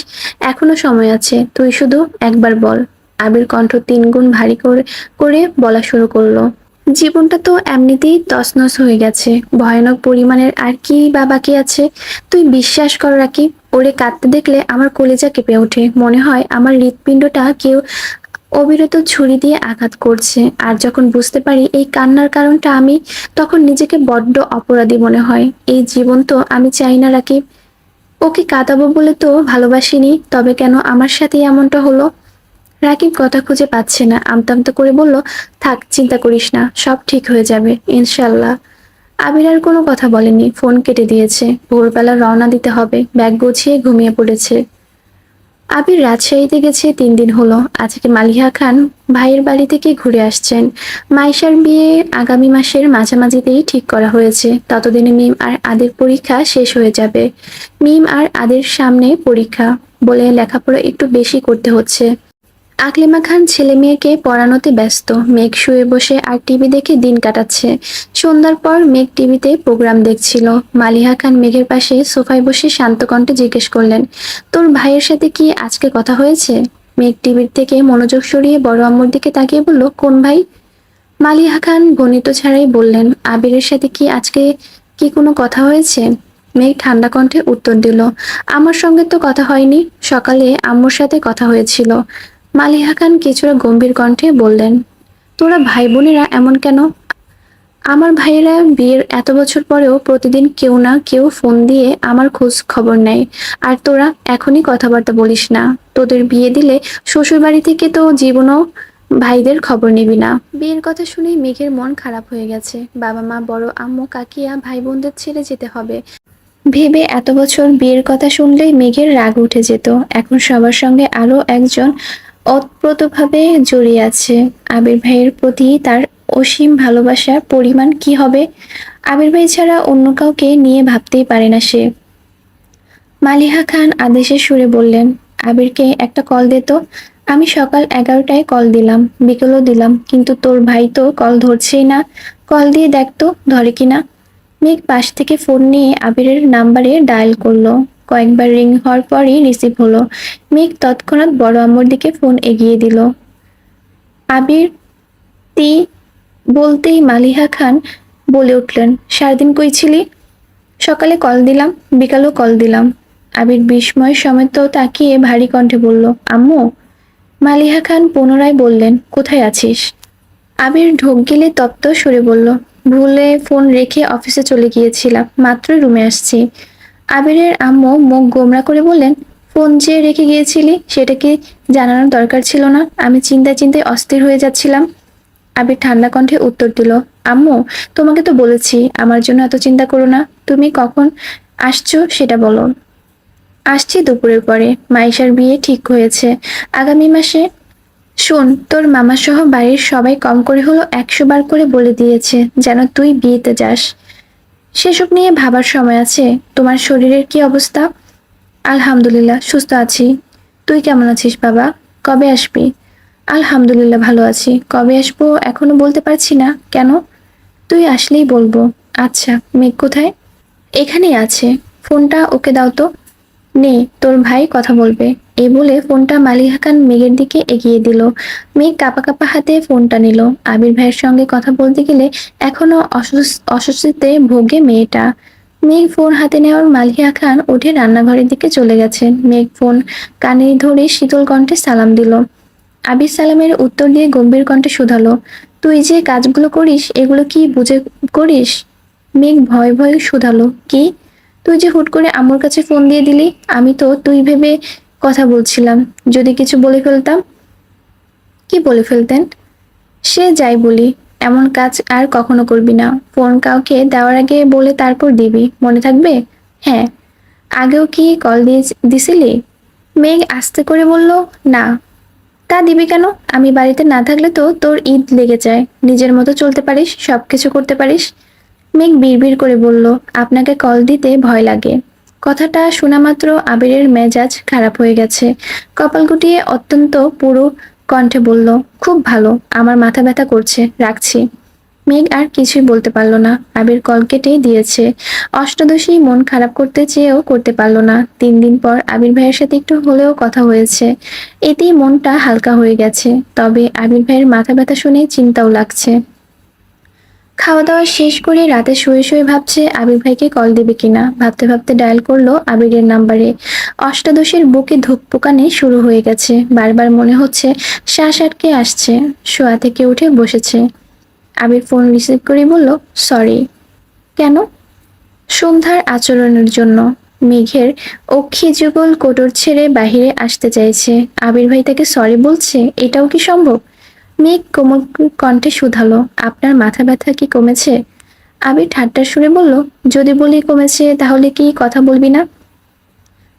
এখনো সময় আছে, তুই শুধু একবার বল। আবির কণ্ঠ 3 গুণ ভারী করে করে বলা শুরু করলো, জীবনটা তো এমনিতেই তছনছ হয়ে গেছে, ভয়ানক পরিমাণের আর কি বা বাকি আছে? তুই বিশ্বাস কর রাকিব, ওরে কাঁদতে দেখলে আমার কলিজা কেঁপে ওঠে, মনে হয় আমার হৃৎপিণ্ডটা কেউ অবিরত ছুরি দিয়ে আঘাত করছে। আর যখন বুঝতে পারি এই কান্নার কারণটা আমি, তখন নিজেকে বড্ড অপরাধী মনে হয়। এই জীবন তো আমি চাই না রাকিব। ওকে কাঁদাবো বলে তো ভালোবাসিনি, তবে কেন আমার সাথে এমনটা হলো? রাকিব কথা খুঁজে পাচ্ছে না, আমতা আমতা করে বলল, থাক চিন্তা করিস না, সব ঠিক হয়ে যাবে ইনশাল্লাহ। আবির আর কোনো কথা বলেনি, ফোন কেটে দিয়েছে। ভোরবেলা রওনা দিতে হবে, ব্যাগ গুছিয়ে ঘুমিয়ে পড়েছে। আবির রাজশাহীতে গেছে 3 দিন হলো। আজকে মালিহা খান ভাইয়ের বাড়ি থেকে ঘুরে আসছেন। মাইশার বিয়ে আগামী মাসের মাঝামাঝিতেই ঠিক করা হয়েছে। ততদিনে মিম আর আদের পরীক্ষা শেষ হয়ে যাবে। মিম আর আদের সামনে পরীক্ষা বলে লেখাপড়া একটু বেশি করতে হচ্ছে। আকলিমা খান ছেলে মেয়েকে পড়ানোতে ব্যস্ত। মেঘ শুয়ে বসে আর টিভি দেখে দিন কাটাচ্ছে। সন্ধ্যার পর মেঘ টিভিতে প্রোগ্রাম দেখছিল। মালিহা খান মেঘের পাশে সোফায় বসে শান্ত কণ্ঠে জিজ্ঞেস করলেন, তোর ভাইয়ের সাথে কি আজকে কথা হয়েছে? মেঘ টিভির থেকে মনোযোগ সরিয়ে বড় আম্মুর দিকে তাকিয়ে বলল, কোন ভাই? মালিহা খান গণিত ছাড়াই বললেন, আবিরের সাথে কি আজকে কি কোনো কথা হয়েছে? মেঘ ঠান্ডা কণ্ঠে উত্তর দিল, আমার সঙ্গে তো কথা হয়নি, সকালে আম্মুর সাথে কথা হয়েছিল। মালিহা খান কিছুটা গম্ভীর কণ্ঠে বললেন, তোরা ভাই বোনেরা এমন কেন? আমার ভাইয়েরা বিয়ের এত বছর পরেও প্রতিদিন কেউ না কেউ ফোন দিয়ে আমার খোঁজ খবর নেয়। আর তোরা এখনই কথাবার্তা বলিস না। তোদের বিয়ে দিলে শ্বশুর বাড়ি থেকে তো জীবনও ভাইদের খবর নিবি না। বিয়ের কথা শুনে মেঘের মন খারাপ হয়ে গেছে। বাবা মা, বড় আম্মু, কাকিয়া, ভাই বোনদের ছেড়ে যেতে হবে ভেবে এত বছর বিয়ের কথা শুনলেই মেঘের রাগ উঠে যেত। এখন সবার সঙ্গে আরো একজন ওতপ্রোতভাবে জড়িয়ে আছে। আবির ভাইয়ের প্রতি তার অসীম ভালোবাসার পরিমাণ কি হবে? আবির ভাই ছাড়া অন্য কাউকে নিয়ে ভাবতেই পারে না সে। মালিহা খান আদেশের সুরে বললেন, আবিরকে একটা কল দে তো। আমি সকাল 11টায় কল দিলাম, বিকেলও দিলাম, কিন্তু তোর ভাই তো কল ধরছেই না। কল দিয়ে দেখ তো ধরে কিনা। মেঘ পাশ থেকে ফোন নিয়ে আবিরের নাম্বারে ডায়াল করলো। কয়েকবার রিং হওয়ার পরই রিসিভ হলো। মেঘ তৎক্ষণাৎ বড় আম্মুর দিকে ফোন এগিয়ে দিল। আবির, তি বলতেই মালিহা খান বলে উঠলেন, সারাদিন কই ছিলি? সকালে কল দিলাম, বিকালেও কল দিলাম। আবির বিস্ময় সমেত তাকিয়ে ভারী কণ্ঠে বলল, আম্মু। মালিহা খান পুনরায় বললেন, কোথায় আছিস? আবির ঢোক গিলে তপ্ত সুরে বলল, ভুলে ফোন রেখে অফিসে চলে গিয়েছিলাম, মাত্র রুমে আসছি। আবিরের আম্মু মুখ গোমরা করে বললেন, ফোন যে রেখে গিয়েছিলি সেটা কি জানানোর দরকার ছিল না? আমি চিন্তায় চিন্তায় অস্থির হয়ে যাচ্ছিলাম। আবির ঠান্ডা কণ্ঠে উত্তর দিল, আম্মু, তোমাকে তো বলেছি আমার জন্য এত চিন্তা করো না। তুমি কখন আসছো সেটা বলো। আসছি দুপুরের পরে। মাইশার বিয়ে ঠিক হয়েছে আগামী মাসে। শোন, তোর মামা সহ বাড়ির সবাই কম করে হলো 100 বার করে বলে দিয়েছে যেন তুই বিয়েতে যাস। সেসব নিয়ে ভাবার সময় আছে? তোমার শরীরের কি অবস্থা? আলহামদুলিল্লাহ, সুস্থ আছি। তুই কেমন আছিস বাবা? কবে আসবি? আলহামদুলিল্লাহ, ভালো আছি। কবে আসবো এখনো বলতে পারছি না। কেন? তুই আসলেই বলবো। আচ্ছা, মেঘ কোথায়? এখানেই আছে। ফোনটা ওকে দাও তো। নে, তোর ভাই কথা বলবে। এই বলে ফোনটা মালিহা খান মেঘের দিকে এগিয়ে দিল। মেঘ কাঁপা কাঁপা হাতে ফোনটা নিল। আবির ভাইয়ের সঙ্গে কথা বলতে গেলে এখনো অস্বস্তিতে ভোগে মেয়েটা। মেঘ ফোন হাতে নেওয়ার মালিহা খান উঠে রান্নাঘরের দিকে চলে গেছেন। মেঘ ফোন কানে ধরে শীতল কণ্ঠে সালাম দিল। আবির সালামের উত্তর দিয়ে গম্ভীর কণ্ঠে শুধালো, তুই যে কাজগুলো করিস এগুলো কি বুঝে করিস? মেঘ ভয় ভয়ে শুধালো, কি? তুই যে হুট করে আম্মুর কাছে ফোন দিয়ে দিলি, আমি তো তুই ভেবে কথা বলছিলাম। যদি কিছু বলে ফেলতাম? কি বলে ফেলতেন? সে যাই বলি, এমন কাজ আর কখনো করবি না। ফোন কাউকে দেওয়ার আগে বলে তারপর দিবি, মনে থাকবে? হ্যাঁ। আগেও কি কল দিছিলি? মেঘ আস্তে করে বলল, না। তা দিবি কেন? আমি বাড়িতে না থাকলে তো তোর ঈদ লেগে যায়। নিজের মতো চলতে পারিস, সবকিছু করতে পারিস। মেঘ বিড়বিড় করে বলল, আপনাকে কল দিতে ভয় লাগে। কথাটা শোনা মাত্র আবিরের মেজাজ খারাপ হয়ে গেছে। কপাল গুটিয়ে অত্যন্ত পুরো কণ্ঠে বলল, খুব ভালো, আমার মাথা ব্যথা করছে, রাখছি। মেঘ আর কিছুই বলতে পারল না। আবির কল কেটে দিয়েছে। অষ্টাদশী মন খারাপ করতে চেয়েও করতে পারল না। 3 দিন পর আবির ভাইয়ের সাথে একটু হলেও কথা হয়েছে, এতেই মনটা হালকা হয়ে গেছে। তবে আবির ভাইয়ের মাথা ব্যথা শুনে চিন্তাও লাগছে। খাওয়া দাওয়া শেষ করে রাতে শুয়ে শুয়ে ভাবছে আবির ভাইকে কল দেবে কিনা। ভাবতে ভাবতে ডায়াল করলো আবিরের নাম্বারে। অষ্টাদশের বুকে ধুকপুকানি শুরু হয়ে গেছে। বারবার মনে হচ্ছে শ্বাস আটকে আসছে। শোয়া থেকে উঠে বসেছে। আবির ফোন রিসিভ করে বলল, সরি। কেন? সন্ধ্যার আচরণের জন্য। মেঘের অক্ষি যুগল কোটর ছেড়ে বাহিরে আসতে চাইছে। আবির ভাই তাকে সরি বলছে, এটাও কি সম্ভব? মেঘ কোমল কণ্ঠে শুধালো, আপনার মাথা ব্যথা কি কমেছে? আবির ঠাট্টার সুরে বলল, যদি বলি কমেছে তাহলে কি কথা বলবি না?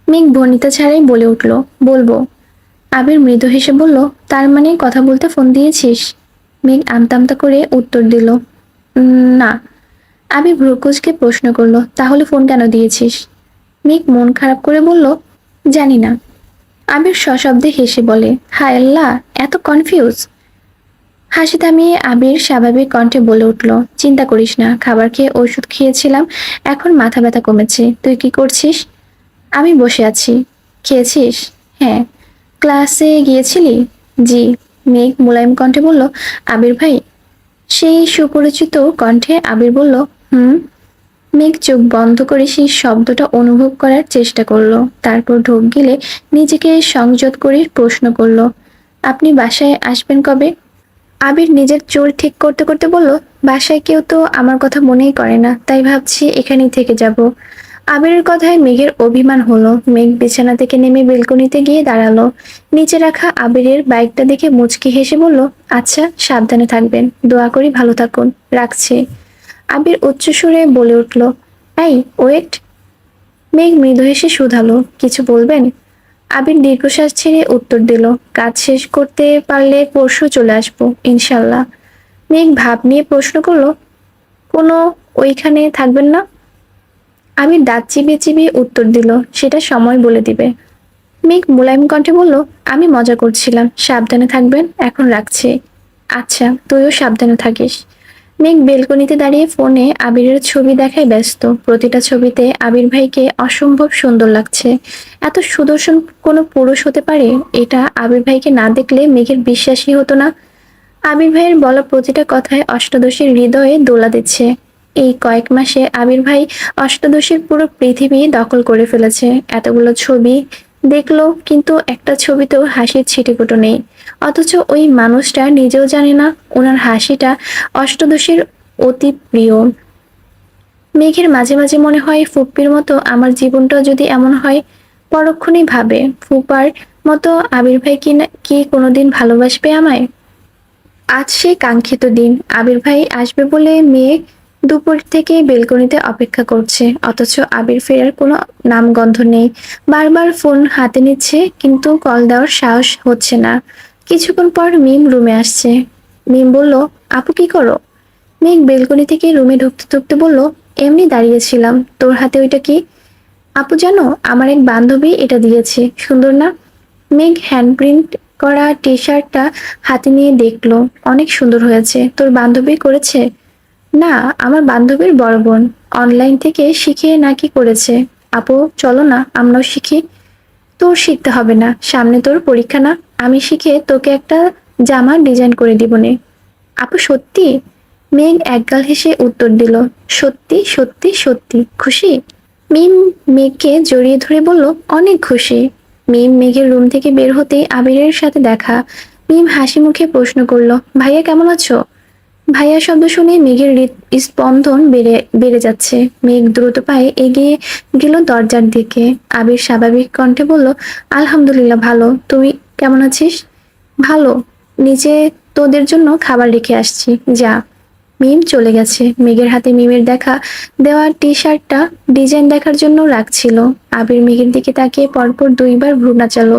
মেঘ ভনিতা ছাড়াই বলে উঠল, বলবো। আবির মৃদু হেসে বলল, তার মানে কথা বলতে ফোন দিয়েছিস? মেঘ আমতা আমতা করে উত্তর দিল, না। আবির ভ্রুকুচকে প্রশ্ন করলো, তাহলে ফোন কেন দিয়েছিস? মেঘ মন খারাপ করে বলল, জানি না। আবির সশব্দে হেসে বলে, হায় আল্লাহ, এত কনফিউজ। হাসি থামিয়ে আবির স্বাভাবিক কণ্ঠে বলে উঠল, চিন্তা করিস না, খাবার খেয়ে ওষুধ খেয়েছিলাম, এখন মাথা ব্যথা কমেছে। তুই কি করছিস? আমি বসে আছি। খেয়েছিস? হ্যাঁ। ক্লাসে গিয়েছিলি? জি। মেঘ মোলায়েম কণ্ঠে বলল, আবির ভাই? সেই সুপরিচিত কণ্ঠে আবির বলল, হুম। মেঘ চোখ বন্ধ করে সেই শব্দটা অনুভব করার চেষ্টা করলো, তারপর ঢোক গিলে নিজেকে সংযত করে প্রশ্ন করলো, আপনি বাসায় আসবেন কবে? আবির নিজের চুল ঠিক করতে করতে বলল, বাসায় কেউ তো আমার কথা মনেই করে না, তাই ভাবছি এখানেই থেকে যাব। আবিরের কথায় মেঘের অভিমান হলো। মেঘ বিছানা থেকে নেমে বেলকনিতে গিয়ে দাঁড়ালো। নিচে রাখা আবিরের বাইকটা দেখে মুচকি হেসে বলল, আচ্ছা, সাবধানে থাকবেন, দোয়া করি ভালো থাকুন, রাখছি। আবির উচ্চস্বরে বলে উঠল, এই ওয়েট। মেঘ মৃদু হেসে শুধালো, কিছু বলবেন? আবির দীর্ঘশ্বাস ছেড়ে উত্তর দিল, কাজ শেষ করতে পারলে পরশু চলে আসবো ইনশাল্লাহ। মেঘ ভাব নিয়ে প্রশ্ন করলো, কোনো ওইখানে থাকবেন না? আবির দাঁত চিবিয়ে চিবিয়ে উত্তর দিল, সেটা সময় বলে দিবে। মেঘ মোলায়েম কণ্ঠে বলল, আমি মজা করছিলাম, সাবধানে থাকবেন, এখন রাখছি। আচ্ছা, তুইও সাবধানে থাকিস। মেঘ বেলকনিতে দাঁড়িয়ে ফোনে আবিরের ছবি দেখায় ব্যস্ত। প্রতিটা ছবিতে আবির ভাইকে অসম্ভব সুন্দর লাগছে। এত সুদর্শন কোনো পুরুষ হতে পারে, এটা আবির ভাইকে না দেখলে মেঘের বিশ্বাসই হতো না। আবির ভাইয়ের বলা প্রতিটা কথায় অষ্টাদশীর হৃদয়ে দোলা দিচ্ছে। এই কয়েক মাসে আবির ভাই অষ্টাদশীর পুরো পৃথিবী দখল করে ফেলেছে। এতগুলো ছবি দেখলো, কিন্তু একটা ছবিতেও হাসির ছিটেফোঁটো নেই। অথচ ওই মানুষটা নিজেও জানে না ওনার হাসিটা অষ্টাদশীর অতি প্রিয়। মেঘের মাঝে মাঝে মনে হয়, ফুপ্পির মতো আমার জীবনটাও যদি এমন হয়। পরক্ষণেই ভাবে, ফুপার মতো আবির ভাই কি কোনোদিন ভালোবাসবে আমায়? আজ সেই কাঙ্ক্ষিত দিন। আবির ভাই আসবে বলে মেয়ে দুপুর থেকে বেলকনিতে অপেক্ষা করছে, অথচ আবির ফেরার কোনো নামগন্ধ নেই। বারবার ফোন হাতে নিচ্ছে, কিন্তু কল দেওয়ার সাহস হচ্ছে না। কিছুক্ষণ পর মিম রুমে আসছে। মিম বলল, আপু কি করো? মেঘ বেলকনি থেকে রুমে ঢুকতে ঢুকতে বলল, এমনি দাঁড়িয়েছিলাম। তোর হাতে ওইটা কি? আপু জানো, আমার এক বান্ধবী এটা দিয়েছে, সুন্দর না? মেঘ হ্যান্ডপ্রিন্ট করা টি শার্টটা হাতে নিয়ে দেখলো, অনেক সুন্দর হয়েছে। তোর বান্ধবী করেছে? না, আমার বান্ধবীর বড় বোন অনলাইন থেকে শিখে নাকি করেছে। আপু চলো না, আমরাও শিখি। তোর শিখতে হবে না, সামনে তোর পরীক্ষা না? আমি শিখে তোকে একটা জামা ডিজাইন করে দিব নে। আপু সত্যি? মেঘ একগাল হেসে উত্তর দিল, সত্যি সত্যি সত্যি। খুশি? মিম মেঘকে জড়িয়ে ধরে বলল, অনেক খুশি। মিম মেঘের রুম থেকে বের হতেই আবিরের সাথে দেখা। মিম হাসি মুখে প্রশ্ন করলো, ভাইয়া কেমন আছো? ভাইয়া শব্দ শুনে মেঘের স্পন্দন বেড়ে বেড়ে যাচ্ছে। মেঘ দ্রুত পায়ে এগিয়ে গেল দরজার দিকে। আবির স্বাভাবিক কণ্ঠে বলল, আলহামদুলিল্লাহ ভালো, তুই কেমন আছিস? ভালো। নিচে তোদের জন্য খাবার রেখে আসছি, যা। মিম চলে গেছে। মেঘের হাতে মিমের দেখা দেওয়া টি শার্টটা ডিজাইন দেখার জন্য রাখছিল। আবির মেঘের দিকে তাকিয়ে পরপর দুইবার ভ্রু নাচালো।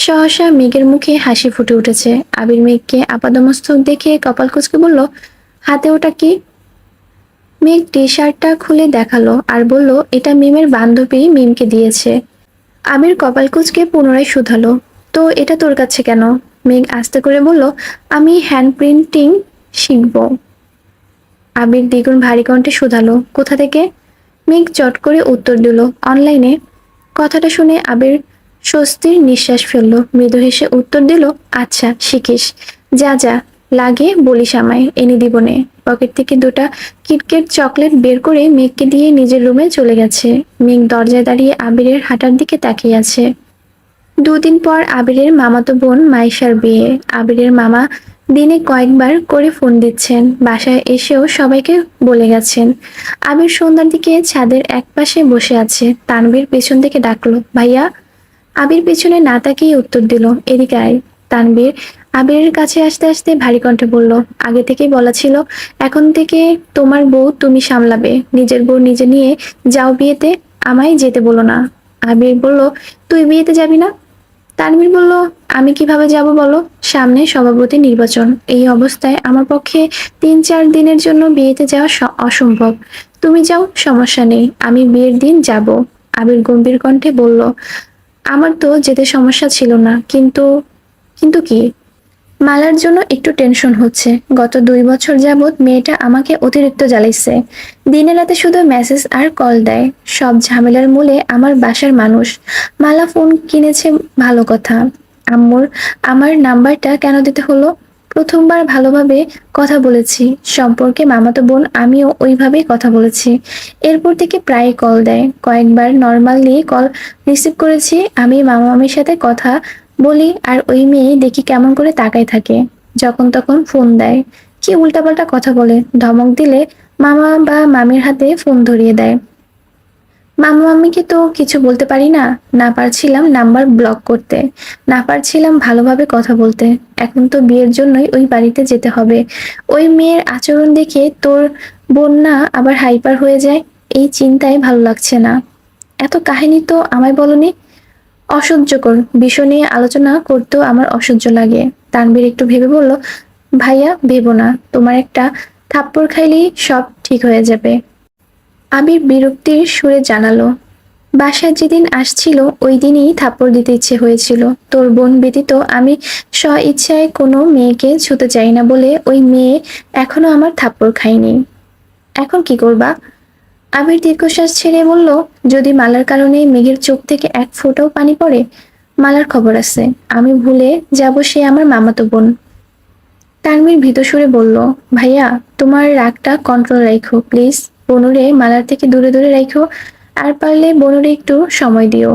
সহসা মেঘের মুখে হাসি ফুটে উঠেছে। আবির মেঘকে আপাদমস্তক দেখে কপাল কুঁচকে বলল, হাতে ওটা কি? মেঘ টি শার্টটা খুলে দেখালো আর বলল, এটা মিমের বান্ধবী মিমকে দিয়েছে। আবির কপাল কুঁচকে পুনরায় শুধালো, তো এটা তোর কাছে কেন? মেঘ আস্তে করে বলল, আমি হ্যান্ড প্রিন্টিং শিখবো। আবির দ্বিগুণ ভারী কণ্ঠে শুধালো, কোথা থেকে? মেঘ চট করে উত্তর দিল, অনলাইনে। কথাটা শুনে আবির স্বস্তির নিঃশ্বাস ফেলল। মৃদু হেসে উত্তর দিল, আচ্ছা শিখিস, যা যা লাগে বলিস আমায়, এনে দিবনে। পকেট থেকে দুটা কিটকেট চকলেট বের করে মেঘকে দিয়ে নিজের রুমে চলে গেছে। মেঘ দরজায় দাঁড়িয়ে আবিরের হাঁটার দিকে তাকিয়ে আছে। দুদিন পর আবিরের মামাতো বোন মাইশার বিয়ে। আবিরের মামা দিনে কয়েকবার করে ফোন দিচ্ছেন, বাসায় এসেও সবাইকে বলে গেছেন। আবির সন্ধ্যার দিকে ছাদের একপাশে বসে আছে, তানভীর পেছন থেকে ডাকলো, ভাইয়া। আবির পেছনে না তাকিয়ে উত্তর দিল, এদিকে আয়। তানভীর আবিরের কাছে আসতে আসতে ভারী কণ্ঠে বলল, আগে থেকেই বলা ছিল এখন থেকে তোমার বউ তুমি সামলাবে, নিজের বউ নিজে নিয়ে যাও বিয়েতে, আমায় যেতে বলো না। আবির বলল, তুই বিয়েতে যাবি না? তানভীর বলল, আমি কিভাবে যাব বলো, সামনে সভাপতি নির্বাচন, এই অবস্থায় আমার পক্ষে 3-4 দিনের জন্য বিয়েতে যাওয়া অসম্ভব। তুমি যাও, সমস্যা নেই, আমি বিয়ের দিন যাব। আবির গম্ভীর কণ্ঠে বলল, আমার তো যেতে সমস্যা ছিল না, কিন্তু কিন্তু কি? মালার জন্য একটু টেনশন হচ্ছে। গত 2 বছর যাবৎ মেয়েটা আমাকে অতিরিক্ত জ্বালাইছে। দিনে রাতে শুধু মেসেজ আর কল দেয়। সব ঝামেলার মূলে আমার বাসার মানুষ। মালা ফোন কিনেছে, ভালো কথা। আম্মুর আমার নাম্বারটা কেন দিতে হলো? প্রথমবার ভালোভাবে কথা বলেছি, সম্পর্কে মামাতো বোন, আমিও ওইভাবেই কথা বলেছি। এরপর থেকে প্রায় কল দেয়, কয়েকবার নর্মালি কল রিসিভ করেছি। আমি মামা মামির সাথে কথা বলি আর ওই মেয়ে দেখি কেমন করে তাকায় থাকে, যখন তখন ফোন দেয়, কি উল্টাপাল্টা কথা বলে, ধমক দিলে মামা বা মামির হাতে ফোন ধরিয়ে দেয়। মামা মামিকে তো কিছু বলতে পারি না, না পারছিলাম নাম্বার ব্লক করতে, না পারছিলাম ভালোভাবে কথা বলতে। এখন তো বিয়ের জন্যই ওই বাড়িতে যেতে হবে। ওই মেয়ের আচরণ দেখে তোর বোন না আবার হাইপার হয়ে যায়, এই চিন্তায় ভালো লাগছে না। এত কাহিনী তো আমায় বলনি। অসহ্যকর বিষয় নিয়ে আলোচনা করতেও আমার অসহ্য লাগে। তানভীর একটু ভেবে বলল, ভাইয়া ভেবো না, তোমার একটা থাপ্পড় খাইলেই সব ঠিক হয়ে যাবে। আবির বিরক্তির সুরে জানালো, বাসায় যেদিন আসছিল ওই দিনই থাপ্পড় দিতে ইচ্ছে হয়েছিল। তোর বোন ব্যতীত আমি স্ব ইচ্ছায় কোনো মেয়েকে ছুতে চাই না বলে ওই মেয়ে এখনো আমার থাপ্পড় খায়নি। এখন কি করবা? আবির দীর্ঘশ্বাস ছেড়ে বলল, যদি মালার কারণে মেঘের চোখ থেকে এক ফোঁটাও পানি পড়ে, মালার খবর আছে, আমি ভুলে যাব সে আমার মামাতো বোন। তানভীর ভীত সুরে বলল, ভাইয়া তোমার রাগটা কন্ট্রোল রাখো প্লিজ, বনুরে মালার থেকে দূরে দূরে রাখো, আর পারলে বনুরে একটু সময় দিও।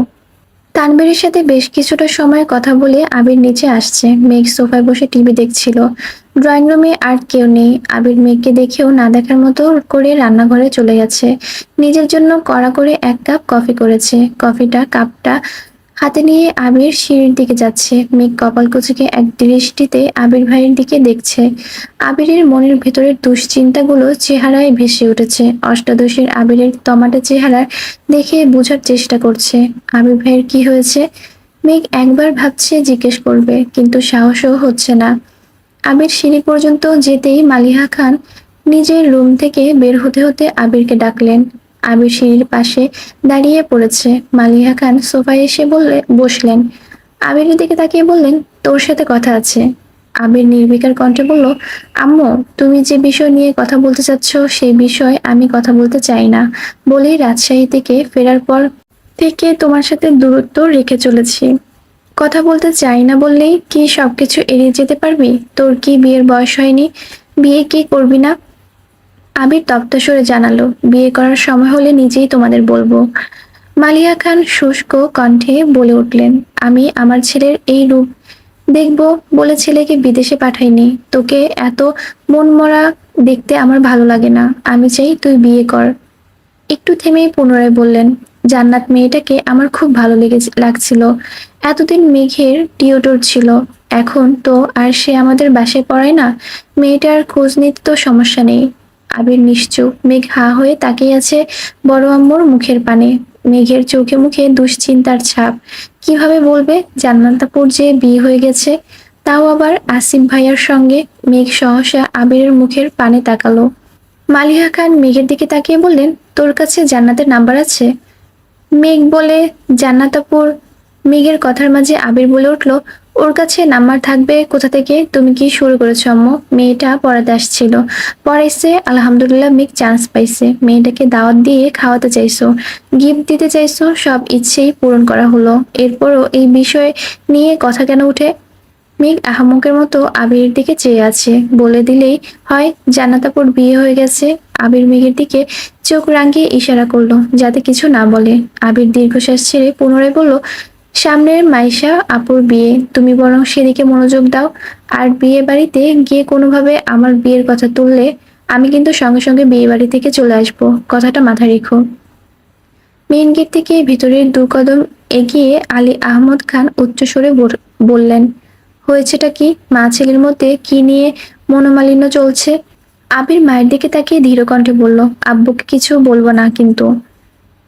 তানভীরের সাথে বেশ কিছুটা সময় কথা বলে আবির নিচে আসছে। মেঘ সোফায় বসে টিভি দেখছিল। ড্রয়িং রুমে আর কেউ নেই। আবির মেঘকে দেখেও না দেখার মতো করে রান্নাঘরে চলে গেছে। নিজের জন্য কড়া করে 1 কাপ কফি করেছে। কাপটা হাতে নিয়ে আবির সিঁড়ির দিকে যাচ্ছে। মেঘ কপাল কুঁচকে এক দৃষ্টিতে আবির ভাইয়ের দিকে দেখছে। আবিরের মনের ভেতরের দুশ্চিন্তাগুলো চেহারায় ভেসে উঠেছে। অষ্টাদশীর আবিরের টমাটো চেহারা দেখে বোঝার চেষ্টা করছে আবির ভাইয়ের কি হয়েছে। মেঘ একবার ভাবছে জিজ্ঞেস করবে, কিন্তু সাহসও হচ্ছে না। আবির সিঁড়ি পর্যন্ত যেতেই মালিহা খান নিজের রুম থেকে বের হতে হতে আবিরকে ডাকলেন। আবির সিঁড়ির পাশে দাঁড়িয়ে পড়েছে। মালিহা খান সোফায় এসে বসলেন। আবিরের দিকে তাকিয়ে বললেন, তোর সাথে কথা আছে। আবির নির্বিকার কণ্ঠে বলল, আম্মু, তুমি যে বিষয় নিয়ে কথা বলতে চাচ্ছ সেই বিষয়ে আমি কথা বলতে চাই না বলেই রাজশাহী থেকে ফেরার পর থেকে তোমার সাথে দূরত্ব রেখে চলেছি। কথা বলতে চাই না বললেই কি সবকিছু এড়িয়ে যেতে পারবি? তোর কি বিয়ের বয়স হয়নি? বিয়ে কি করবি না? আবির তপ্ত স্বরে জানালো, বিয়ে করার সময় হলে নিজেই তোমাদের বলবো। মালিয়া খান শুষ্ক কণ্ঠে বলে উঠলেন, আমি আমার ছেলের এই রূপ দেখবো বলে ছেলেকে বিদেশে পাঠাইনি। তোকে এত মনমরা দেখতে আমার ভালো লাগে না। আমি চাই তুই বিয়ে কর। একটু থেমেই পুনরায় বললেন, জান্নাত মেয়েটাকে আমার খুব ভালো লাগছিল। এতদিন মেঘের টিউটর ছিল, এখন তো আর সে আমাদের বাসায় পড়ায় না। মেয়েটার খোঁজ নিতে তো সমস্যা নেই। আবির নিশ্চুপ। মেঘ হা হয়ে তাকিয়ে আছে বড় আম্মুর মুখের পানে। মেঘের চোখে মুখে দুশ্চিন্তার ছাপ। কিভাবে বলবে জান্নাতাপুর যে বিয়ে হয়ে গেছে, তাও আবার আসিফ ভাইয়ার সঙ্গে। মেঘ সহসা আবিরের মুখের পানে তাকালো। মালিহা খান মেঘের দিকে তাকিয়ে বললেন, তোর কাছে জান্নাতের নাম্বার আছে? মেঘ বলে, জান্নাত আপুর। মেঘের কথার মাঝে আবির বলে উঠল, ওর কাছে নাম্বার থাকবে কোথা থেকে? তুমি কি শুরু করেছো আম্মু? মেয়েটা পড়াতে আসছিল, পড়াইছে, আলহামদুলিল্লাহ মেঘ চান্স পাইছে। মেয়েটাকে দাওয়াত দিয়ে খাওয়াতে চাইছো, গিফট দিতে চাইছো, সব ইচ্ছেই পূরণ করা হলো। এরপরও এই বিষয় নিয়ে কথা কেন উঠে? মেঘ আহাম্মকের মতো আবিরের দিকে চেয়ে আছে। বলে দিলেই হয় জান্নাত আপুর বিয়ে হয়ে গেছে। আবির মেঘের দিকে চোখ রাঙিয়ে ইশারা করলো যাতে কিছু না বলে। আবির দীর্ঘশ্বাস ছেড়ে পুনরায় বলল, সামনের মাইশা আপুর বিয়ে, তুমি বরং সেদিকে মনোযোগ দাও। আর বিয়ে বাড়িতে গিয়ে কোনোভাবে আমার বিয়ের কথা তুললে আমি কিন্তু সঙ্গে সঙ্গে বিয়ে বাড়ি থেকে চলে আসবো, কথাটা মাথায় রেখো। মেইন গেট থেকে ভিতরের 2 কদম এগিয়ে আলী আহমদ খান উচ্চস্বরে বললেন, হয়েছেটা কি? মা ছেলের মধ্যে কি নিয়ে মনোমালিন্য চলছে? আবির মায়ের দিকে তাকিয়ে ধীর কণ্ঠে বলল, আব্বুকে কিছু বলবো না কিন্তু।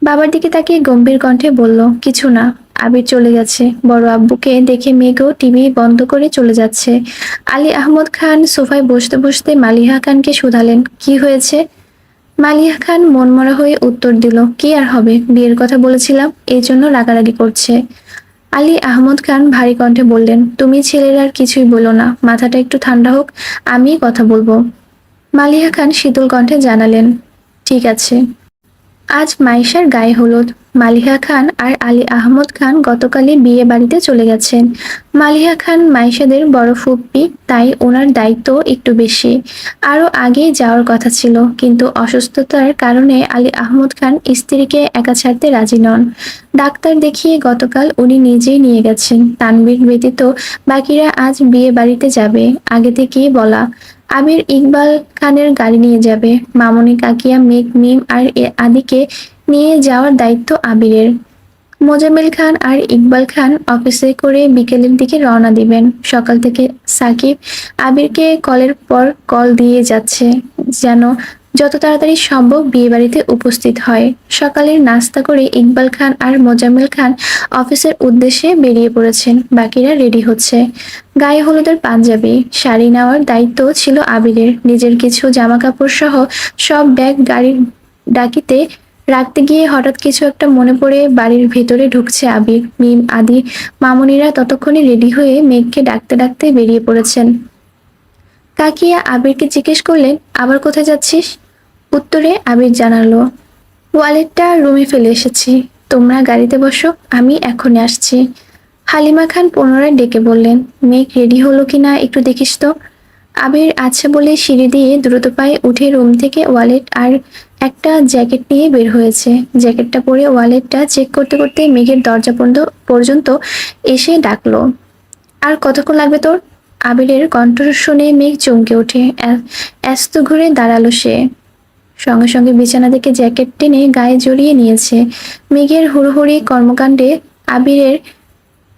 বাবার দিকে তাকিয়ে গম্ভীর কণ্ঠে বলল, কিছু না। আবির চলে গেছে। বড় আব্বুকে দেখে মেঘও টিভি বন্ধ করে চলে যাচ্ছে। আলী আহমদ খান সোফায় বসতে বসতে মালিহা খানকে শুধালেন, কি হয়েছে? মালিহা খান মনমরা হয়ে উত্তর দিল, কি আর হবে, বিয়ের কথা বলেছিলাম, এই জন্য রাগারাগি করছে। আলী আহমদ খান ভারী কণ্ঠে বললেন, তুমি ছেলেরা আর কিছুই বলো না, মাথাটা একটু ঠান্ডা হোক, আমি কথা বলবো। মালিহা খান শীতল কণ্ঠে জানালেন, ঠিক আছে। আজ মাইশার গায়ে হলুদ। মালিহা খান আর আলী আহমদ খান গতকালই বিয়ে বাড়িতে চলে গেছেন। মালিহা খান মাইশাদের বড় ফুপ্পি, তাই ওনার দায়িত্ব একটু বেশি। আরও আগেই যাওয়ার কথা ছিল, কিন্তু অসুস্থতার কারণে আলী আহমদ খান স্ত্রীকে একা ছাড়তে রাজি নন। ডাক্তার দেখিয়ে গতকাল উনি নিজেই নিয়ে গেছেন। তানভীর ব্যতীত বাকিরা আজ বিয়ে বাড়িতে যাবে, আগে থেকেই বলা। আবির ইকবাল খানের গাড়ি নিয়ে যাবে। মামুনি, কাকিয়া, মেঘ, মিম আর আদিকে নিয়ে যাওয়ার দায়িত্ব আবিরের। মোজাম্মেল খান আর ইকবাল খান অফিসে করে বিকেলের দিকে রওনা দিবেন। সকাল থেকে সাকিব আবিরকে কলের পর কল দিয়ে যাচ্ছে, যেন যত তাড়াতাড়ি সম্ভব বিয়েবাড়িতে উপস্থিত হয়। সকালের নাস্তা করে ইকবাল খান আর মোজাম্মেল খান অফিসের উদ্দেশ্যে বেরিয়ে পড়েছেন। বাকিরা রেডি হচ্ছে। গায়ে হলুদের পাঞ্জাবি, শাড়ি নেওয়ার দায়িত্ব ছিল আবিরের। নিজের কিছু জামাকাপড় সহ সব ব্যাগ গাড়ির ডাকিতে রাখতে গিয়ে হঠাৎ কিছু একটা মনে পড়ে বাড়ির ভেতরে ঢুকছে আবির। মিম, আদি, মামুনিরা ততক্ষণে রেডি হয়ে মেঘকে ডাকতে ডাকতে বেরিয়ে পড়েছেন। কাকিয়া আবিরকে জিজ্ঞেস করলেন, আবার কোথায় যাচ্ছিস? উত্তরে আবির জানালো, ওয়ালেটটা রুমে ফেলে এসেছি, তোমরা গাড়িতে বসো, আমি এখনই আসছি। হালিমা খান পুনরায় ডেকে বললেন, মেঘ রেডি হলো কিনা একটু দেখিস তো। আবির আছে বলে সিঁড়ি দিয়ে দ্রুত পায়ে উঠে রুম থেকে ওয়ালেট আর একটা জ্যাকেট নিয়ে বের হয়েছে। জ্যাকেটটা পরে ওয়ালেটটা চেক করতে করতে মেঘের দরজা পর্যন্ত এসে ডাকলো, আর কতক্ষণ লাগবে তোর? আবিরের কণ্ঠ শুনে মেঘ চমকে ওঠে। ব্যস্ত ঘুরে দাঁড়ালো সে। সঙ্গে সঙ্গে বিছানা থেকে জ্যাকেট টেনে গায়ে জড়িয়ে নিয়েছে। মেঘের হুড়োহুড়ি কর্মকাণ্ডে আবিরের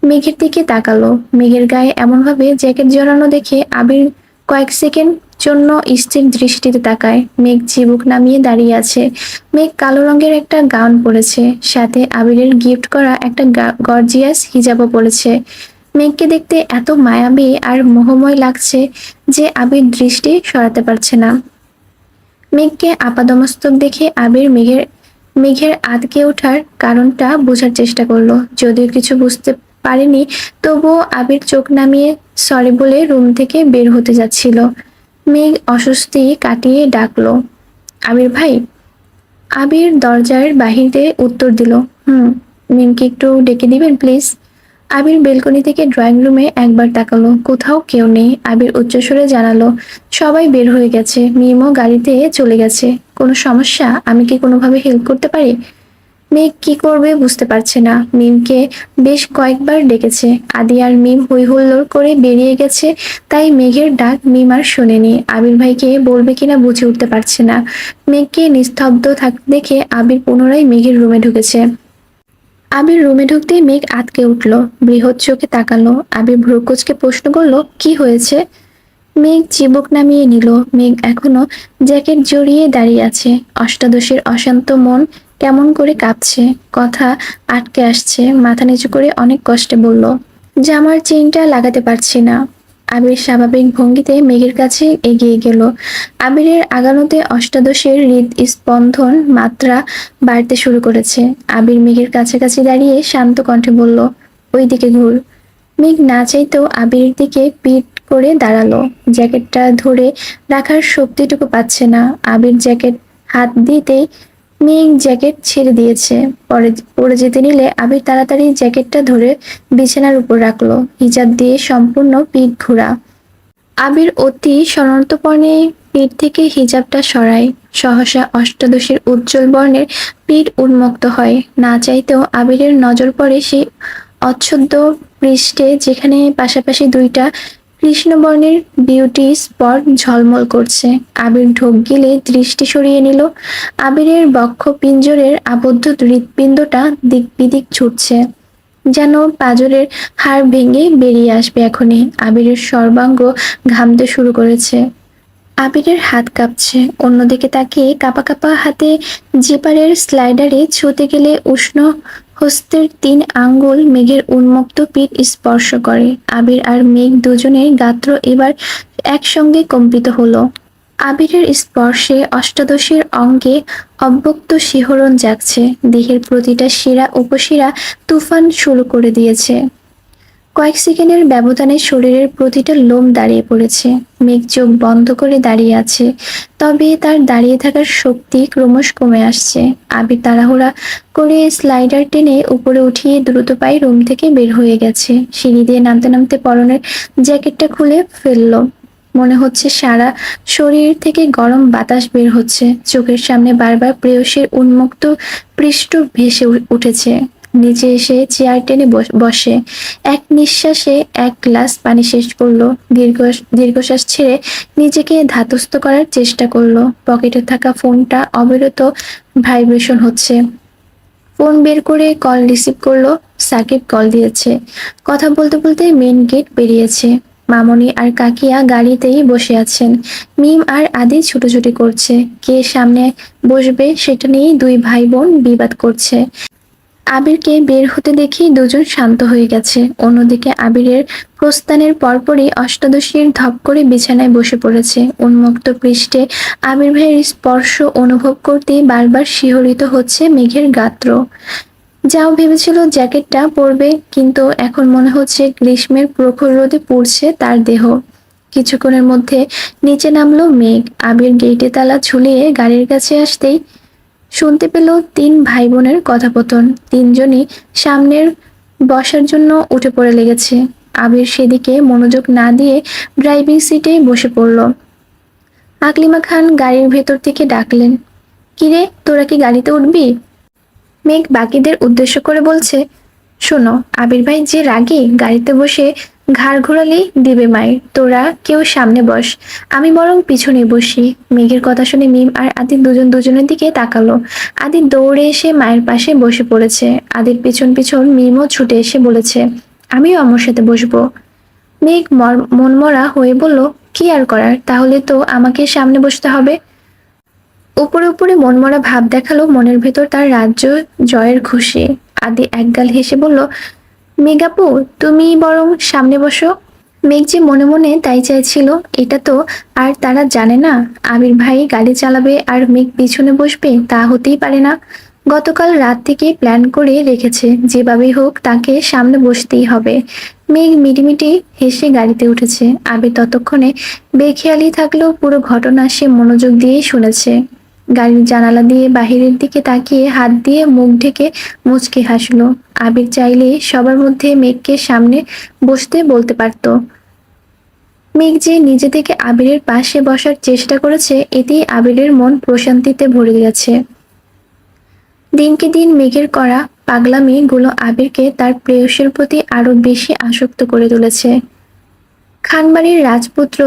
মেঘের দিকে তাকালো। মেঘের গায়ে এমনভাবে জ্যাকেট জড়ানো দেখে আবির কয়েক সেকেন্ড জন্য স্থির দৃষ্টিতে তাকায়। মেঘ চিবুক নামিয়ে দাঁড়িয়ে আছে। মেঘ কালো রঙের একটা গাউন পরেছে, সাথে আবিরের গিফট করা একটা গর্জিয়াস হিজাবও পরেছে। মেঘকে দেখতে এত মায়াবী আর মোহময় লাগছে যে আবির দৃষ্টি সরাতে পারছে না। মেঘকে আপাদমস্তক দেখে আবির মেঘের আঁতকে ওঠার কারণটা বোঝার চেষ্টা করলো। যদিও কিছু বুঝতে পারেনি, তবুও আবির চোখ নামিয়ে সরি বলে রুম থেকে বের হতে যাচ্ছিল। মেঘ অস্বস্তি কাটিয়ে ডাকলো, আবির ভাই। আবির দরজার বাহিরে উত্তর দিল, মিমকে একটু ডেকে দিবেন প্লিজ। আবির বেলকনি থেকে ড্রয়িং রুমে একবার তাকালো, কোথাও কেউ নেই। আবির উচ্চস্বরে জানালো, সবাই বের হয়ে গেছে, মিমও গাড়িতে চলে গেছে। কোনো সমস্যা? আমি কি কোনোভাবে হেল্প করতে পারি? মেঘ কি করবে বুঝতে পারছে না। মিমকে বেশ কয়েকবার ডেকেছে, আদি আর মিম হই হুল্লোড় করে বেরিয়ে গেছে, তাই মেঘের ডাক মিম আর শোনেনি। আবির ভাইকে বলবে কিনা বুঝে উঠতে পারছে না। মেঘকে নিস্তব্ধ থাকতে দেখে আবির পুনরায় মেঘের রুমে ঢুকেছে। আবির রুমে ঢুকতেই মেঘ আঁতকে উঠল, বৃহৎ চোখে তাকালো। আবির ভ্রুকুচকে প্রশ্ন করলো, কি হয়েছে? মেঘ চিবুক নামিয়ে নিল। মেঘ এখনো জ্যাকেট জড়িয়ে দাঁড়িয়ে আছে। অষ্টাদশের অশান্ত মন কেমন করে কাঁপছে, কথা আটকে আসছে। মাথা নিচু করে অনেক কষ্টে বলল, জামার চেইনটা লাগাতে পারছি না। আবির স্বাভাবিক ভঙ্গিতে মেঘের কাছে এগিয়ে গেল। আবিরের আগানোতে অষ্টাদশের হৃদস্পন্দন মাত্রা বাড়তে শুরু করেছে। আবির মেঘের কাছাকাছি দাঁড়িয়ে শান্ত কণ্ঠে বলল, ওই দিকে ঘুর। মেঘ না চাইতেও আবিরের দিকে পিঠ করে দাঁড়ালো। জ্যাকেটটা ধরে রাখার শক্তিটুকু পাচ্ছে না। আবির জ্যাকেট হাত দিতেই মেঘ জ্যাকেট ছেড়ে দিয়েছে। পরে যেতে নিলে আবির তাড়াতাড়ি জ্যাকেটটা ধরে বিছানার উপর রাখলো। হিজাব দিয়ে সম্পূর্ণ পিঠ ঘোরা। আবির অতি সন্তর্পণে পিঠ থেকে হিজাবটা সরায়। সহসা অষ্টাদশের উজ্জ্বল বর্ণের পিঠ উন্মুক্ত হয়। না চাইতেও আবিরের নজর পড়ে সেই অচ্ছুদ্র পৃষ্ঠে যেখানে পাশাপাশি দুইটা কৃষ্ণবর্ণের বিউটি স্পট ঝলমল করছে। আবির ঢোক গিলে দৃষ্টি সরিয়ে নিল। আবিরের বক্ষ পিঞ্জরের আবদ্ধ হৃৎপিণ্ডটা দিক বিদিক ছুটছে, যেন পাঁজরের হাড় ভেঙে বেরিয়ে আসবে এখনই। আবিরের সর্বাঙ্গ ঘামতে শুরু করেছে। আবিরের হাত কাঁপছে। অন্যদিকে তাকিয়ে কাঁপা কাঁপা হাতে জিপারের স্লাইডারে ছুঁতে গেলে উষ্ণ হস্তের 3 আঙ্গুল মেঘের উন্মুক্ত পিঠ স্পর্শ করে। আবির আর মেঘ দুজনের গাত্র এবার একসঙ্গে কম্পিত হলো। আবিরের স্পর্শে অষ্টাদশীর অঙ্গে অব্যক্ত শিহরণ জাগছে। দেহের প্রতিটা শিরা উপশিরা তুফান শুরু করে দিয়েছে। কয়েক সেকেন্ডের ব্যবধানে শরীরের প্রতিটা লোম দাঁড়িয়ে পড়েছে। মেঘ চোখ বন্ধ করে দাঁড়িয়ে আছে, তবে তার দাঁড়িয়ে থাকার শক্তি ক্রমশ কমে আসছে। আবির তাড়াহুড়া করে স্লাইডার টেনে উপরে উঠিয়ে দ্রুত পায়ে রুম থেকে বের হয়ে গেছে। সিঁড়ি দিয়ে নামতে নামতে পরনের জ্যাকেটটা খুলে ফেললো। মনে হচ্ছে সারা শরীর থেকে গরম বাতাস বের হচ্ছে। চোখের সামনে বারবার প্রেয়সীর উন্মুক্ত পৃষ্ঠ ভেসে উঠেছে। নিচে এসে চেয়ার টেনে বসে এক নিঃশ্বাসে 1 গ্লাস পানি শেষ করলো। দীর্ঘশ্বাস ছেড়ে নিজেকে ধাতস্থ করার চেষ্টা করলো। পকেটে থাকা ফোনটা অবিরত ভাইব্রেশন হচ্ছে। ফোন বের করে কল রিসিভ করলো। সাকিব কল দিয়েছে। কথা বলতে বলতে মেন গেট বেরিয়েছে। মামনি আর কাকিয়া গাড়িতেই বসে আছেন। মিম আর আদি ছুটোছুটি করছে। কে সামনে বসবে সেটা নিয়েই দুই ভাই বোন বিবাদ করছে। আবিরকে বের হতে দেখি দুজন শান্ত হয়ে গেছে। অন্যদিকে আবিরের প্রস্থানের পরপরই অষ্টাদশীর ধপ করে বিছানায় বসে পড়েছে। উন্মুক্ত পৃষ্ঠে আবির ভাইয়ের স্পর্শ অনুভব করতেই বারবার শিহরিত হচ্ছে মেঘের গাত্র। যাও ভেবেছিল জ্যাকেটটা পরবে, কিন্তু এখন মনে হচ্ছে গ্রীষ্মের প্রখর রোদে পুড়ছে তার দেহ। কিছুক্ষণের মধ্যে নিচে নামলো মেঘ। আবির গেটে তালা ঝুলিয়ে গাড়ির কাছে আসতেই শুনতে পেল 3 ভাই বোনের কথোপকথন। তিনজনই সামনের বসার জন্য উঠে পড়ে লেগেছে। আবির সেদিকে মনোযোগ না দিয়ে ড্রাইভিং সিটে বসে পড়ল। আকলিমা খান গাড়ির ভেতর থেকে ডাকলেন, কিরে তোরা কি গাড়িতে উঠবি? মেঘ বাকিদের উদ্দেশ্য করে বলছে, শোনো, আবির ভাই যে রাগী, গাড়িতে বসে ঘাড় ঘোরালেই দিবে মায়ের। তোরা কেউ সামনে বস, আমি বরং পিছনে বসি। মেঘের কথা শুনে মিম আর আদি দুজন দুজনের দিকে তাকালো। আদি দৌড়ে এসে মায়ের পাশে বসে পড়েছে। আদির পিছন পিছন মিমও ছুটে এসে বলেছে, আমিও আমার সাথে বসবো। মেঘ মনমরা হয়ে বলল, কি আর করার, তাহলে তো আমাকে সামনে বসতে হবে। উপরে উপরে মনমরা ভাব দেখালো, মনের ভেতর তার রাজ্য জয়ের খুশি। আদি একগাল হেসে বলল, মেঘাপু তুমি বরং সামনে বসো। মেঘ যে মনে মনে তাই চাইছিল, এটা তো আর তারা জানে না। আবির ভাই গাড়ি চালাবে আর মেঘ পিছনে বসবে, তা হতেই পারে না। গতকাল রাত থেকে প্ল্যান করে রেখেছে, যেভাবেই হোক তাকে সামনে বসতেই হবে। মেঘ মিটিমিটি হেসে গাড়িতে উঠেছে। আবির ততক্ষণে বেখেয়ালি থাকলেও পুরো ঘটনা সে মনোযোগ দিয়েই শুনেছে। গাড়ির জানালা দিয়ে বাহিরের দিকে তাকিয়ে হাত দিয়ে মুখ ঢেকে মুচকি হাসলো। আবির চাইলে সবার মধ্যে মেঘকে সামনে বসতে বলতে পারত। মেঘ যে নিজে থেকে আবিরের পাশে বসার চেষ্টা করেছে, এতেই আবিরের মন প্রশান্তিতে ভরে গেছে। দিনকে দিন মেঘের করা পাগলামি গুলো আবিরকে তার প্রেয়সীর প্রতি আরো বেশি আসক্ত করে তুলেছে। খানবাড়ির রাজপুত্র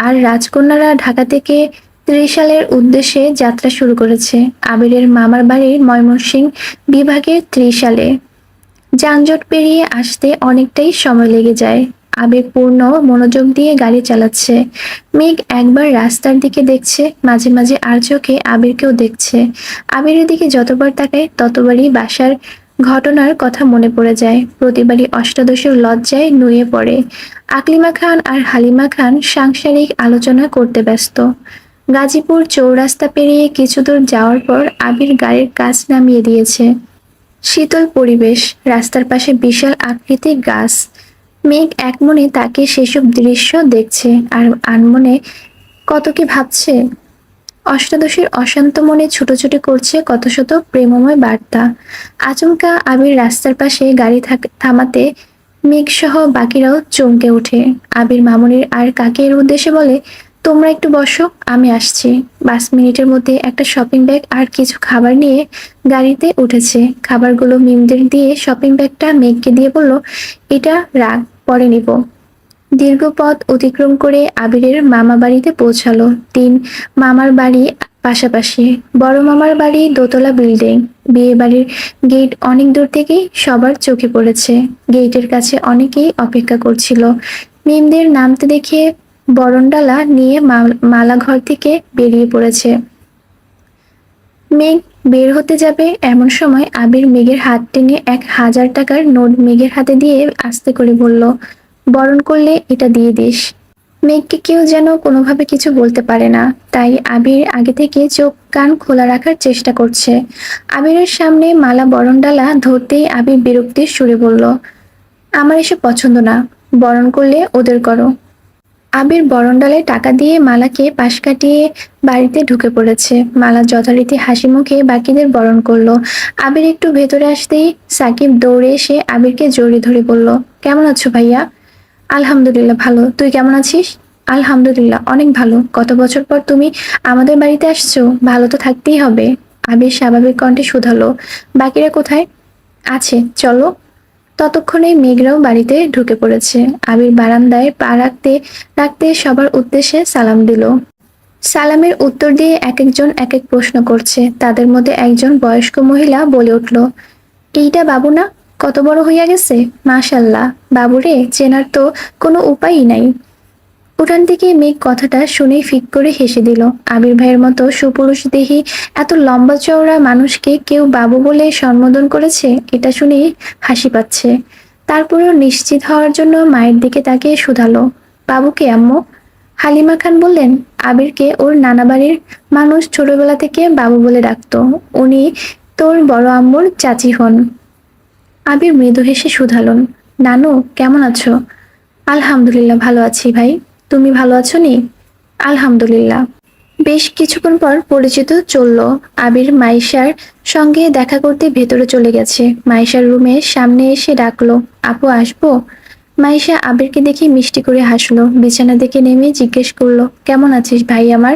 আর রাজকন্যারা ঢাকা থেকে ত্রিশালের উদ্দেশ্যে যাত্রা শুরু করেছে। আবিরের মামার বাড়ির ময়মনসিংহ বিভাগের ত্রিশালে যানজট পেরিয়ে আসতে অনেকটাই সময় লেগে যায়। আবেগ পূর্ণ মনোযোগ দিয়ে গাড়ি চালাচ্ছে। মেঘ একবার রাস্তার দিকে দেখছে, মাঝে মাঝে আর চোখে আবিরকেও দেখছে। আবিরের দিকে যতবার তাকায় ততবারই বাসার ঘটনার কথা মনে পড়ে যায়। প্রতিবারই অষ্টাদশের লজ্জায় নুয়ে পড়ে। আকলিমা খান আর হালিমা খান সাংসারিক আলোচনা করতে ব্যস্ত। গাজীপুর চৌরাস্তা পেরিয়ে কিছু দূর যাওয়ার পর আবির গাড়ির কাছ নামিয়ে দিয়েছে। শীতল পরিবেশ, রাস্তার পাশে বিশাল আকৃতির গাছ। মেঘ একমনে তাকে সেসব দৃশ্য দেখছে আর আনমনে কত কি ভাবছে। অষ্টাদশীর অশান্ত মনে ছুটোছুটি করছে কত শত প্রেমময় বার্তা। আচমকা আবির রাস্তার পাশে গাড়ি থামাতে মেঘ সহ বাকিরাও চমকে ওঠে। আবির মামুনির আর কাকের উদ্দেশ্যে বলে, তোমরা একটু বসো, আমি আসছি। 5 মিনিটের মধ্যে একটা শপিং ব্যাগ আর কিছু খাবার নিয়ে গাড়িতে উঠেছে। খাবারগুলো মিমদের দিয়ে শপিং ব্যাগটা মেঘকে দিয়ে বলল, এটা রাখ, পরে নিব। দীর্ঘ পথ অতিক্রম করে আবিরের মামা বাড়িতে পৌঁছালো। 3 মামার বাড়ি পাশাপাশি। বড় মামার বাড়ি দোতলা বিল্ডিং। বিয়ে বাড়ির গেট অনেক দূর থেকেই সবার চোখে পড়েছে। গেটের কাছে অনেকেই অপেক্ষা করছিল। মিমদের নামতে দেখে বরণডালা নিয়ে মালা ঘর থেকে বেরিয়ে পড়েছে। মেঘ বের হতে যাবে এমন সময় আবির মেঘের হাত টেনে 1,000 টাকার নোট মেঘের হাতে দিয়ে আস্তে করে বলল, বরণ করলে এটা দিয়ে দিস। মেঘকে কেউ যেন কোনোভাবে কিছু বলতে পারে না, তাই আবির আগে থেকে চোখ কান খোলা রাখার চেষ্টা করছে। আবিরের সামনে মালা বরণডালা ধরতেই আবির বিরক্তির সুরে বলল, আমার এসব পছন্দ না, বরণ করলে ওদের করো। আবির বরণডালায় টাকা দিয়ে মালাকে পাশ কাটিয়ে বাড়িতে ঢুকে পড়েছে। মালা যথারীতি হাসি মুখে বাকিদের বরণ করলো। আবির একটু ভেতরে আসতেই সাকিব দৌড়ে এসে আবিরকে জড়িয়ে ধরে বলল, কেমন আছো ভাইয়া? আলহামদুলিল্লাহ ভালো, তুই কেমন আছিস? আলহামদুলিল্লাহ অনেক ভালো। কত বছর পর তুমি আমাদের বাড়িতে আসছো, ভালো তো থাকতেই হবে। আবির স্বাভাবিক কণ্ঠে শুধালো, বাকিরা কোথায়? আছে, চলো। ততক্ষণে মেঘরাও বাড়িতে ঢুকে পড়েছে। আবির বারান্দায় পা রাখতে রাখতে সবার উদ্দেশ্যে সালাম দিল। সালামের উত্তর দিয়ে এক একজন এক এক প্রশ্ন করছে। তাদের মধ্যে একজন বয়স্ক মহিলা বলে উঠল, এইটা বাবু না? কত বড় হইয়া গেছে, মাশাল্লাহ। বাবুরে চেনার তো কোনো উপায়ই নাই। উঠান থেকে মেঘ কথাটা শুনেই ফিক করে হেসে দিল। আবির ভাইয়ের মতো সুপুরুষ দেহি এত লম্বা চওড়া মানুষকে কেউ বাবু বলে সম্বোধন করেছে, এটা শুনেই হাসি পাচ্ছে। তারপরেও নিশ্চিত হওয়ার জন্য মায়ের দিকে তাকিয়ে শুধালো, বাবুকে আম্মু? হালিমা খান বললেন, আবিরকে ওর নানা বাড়ির মানুষ ছোটবেলা থেকে বাবু বলে ডাকতো। উনি তোর বড় আম্মুর চাচি হন। আবির মৃদু হেসে শুধালেন, নানু কেমন আছো? আলহামদুলিল্লাহ ভালো আছি ভাই, তুমি ভালো আছো নি? আলহামদুলিল্লাহ। বেশ কিছুক্ষণ পর পরিচিত চলল। আবির মাইশার সঙ্গে দেখা করতে ভেতরে চলে গেছে। মাইশার রুমের সামনে এসে ডাকলো, আপু আসবো? মাইশা আবিরকে দেখে মিষ্টি করে হাসলো। বিছানা থেকে নেমে জিজ্ঞেস করলো, কেমন আছিস ভাই আমার?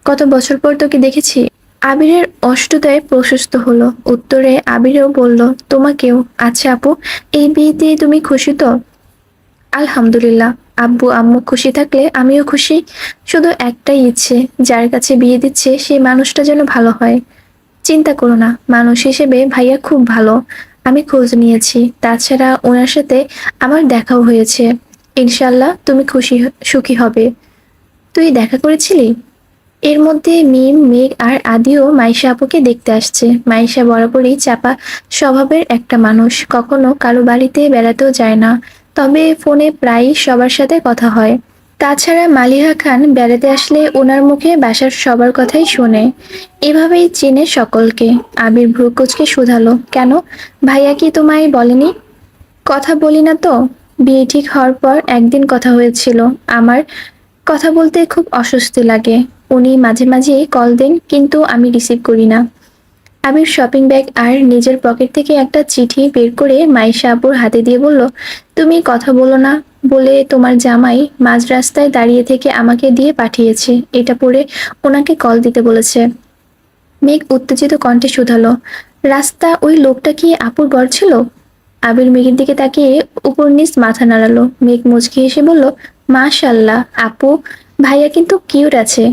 কত বছর পর তোকে দেখেছি। আবিরের অষ্টদায় প্রশস্ত হলো। উত্তরে আবিরও বলল, তোমাকেও। আচ্ছা আপু, এই বিয়েতে তুমি খুশি তো? আলহামদুলিল্লাহ, আব্বু আম্মু খুশি থাকলে আমিও খুশি। শুধু একটাই ইচ্ছে, যার কাছে বিয়ে দিচ্ছে সেই মানুষটা যেন ভালো হয়। চিন্তা করো না, মানুষ হিসেবে ভাইয়া খুব ভালো। আমি খোঁজ নিয়েছি, তাছাড়া ওনার সাথে আমার দেখাও হয়েছে। ইনশাল্লাহ তুমি সুখী হবে। তুই দেখা করেছিলি? এর মধ্যে মিম, মেঘ আর আদিও মাইশা আপুকে দেখতে আসছে। মাইশা বরাবরই চাপা স্বভাবের একটা মানুষ, কখনো কারো বাড়িতে বেড়াতেও যায় না, তবে ফোনে প্রায়ই সবার সাথে কথা হয়। তাছাড়া মালিহা খান বেড়াতে আসলে ওনার মুখে বাসার সবার কথাই শোনে। এভাবেই চেনে সকলকে। আবির ভ্রু কুঁচকে শুধালো, কেন, ভাইয়া কি তোমায় বলেনি? কথা বলি না তো। বিয়ে ঠিক হওয়ার পর একদিন কথা হয়েছিল। আমার কথা বলতে খুব অস্বস্তি লাগে। উনি মাঝে মাঝেই কল দেন, কিন্তু আমি রিসিভ করি না। আবির শপিং ব্যাগ আর নিজের পকেট থেকে একটা চিঠি বের করে মাইশা আপুর হাতে দিয়ে বলল, তুমি কথা বলো না বলে তোমার জামাই মাঝ রাস্তায় দাঁড়িয়ে থেকে আমাকে দিয়ে পাঠিয়েছে। এটা পড়ে ওনাকে কল দিতে বলেছে। মেঘ উত্তেজিত কণ্ঠে শুধালো, রাস্তা ওই লোকটা কি আপুর বর ছিল? আবির মেঘের দিকে তাকিয়ে উপর নিচ মাথা নাড়ালো। মেঘ মুচকি হেসে বলল, মাশাল্লাহ আপু, ভাইয়া কিন্তু কিউট আছে।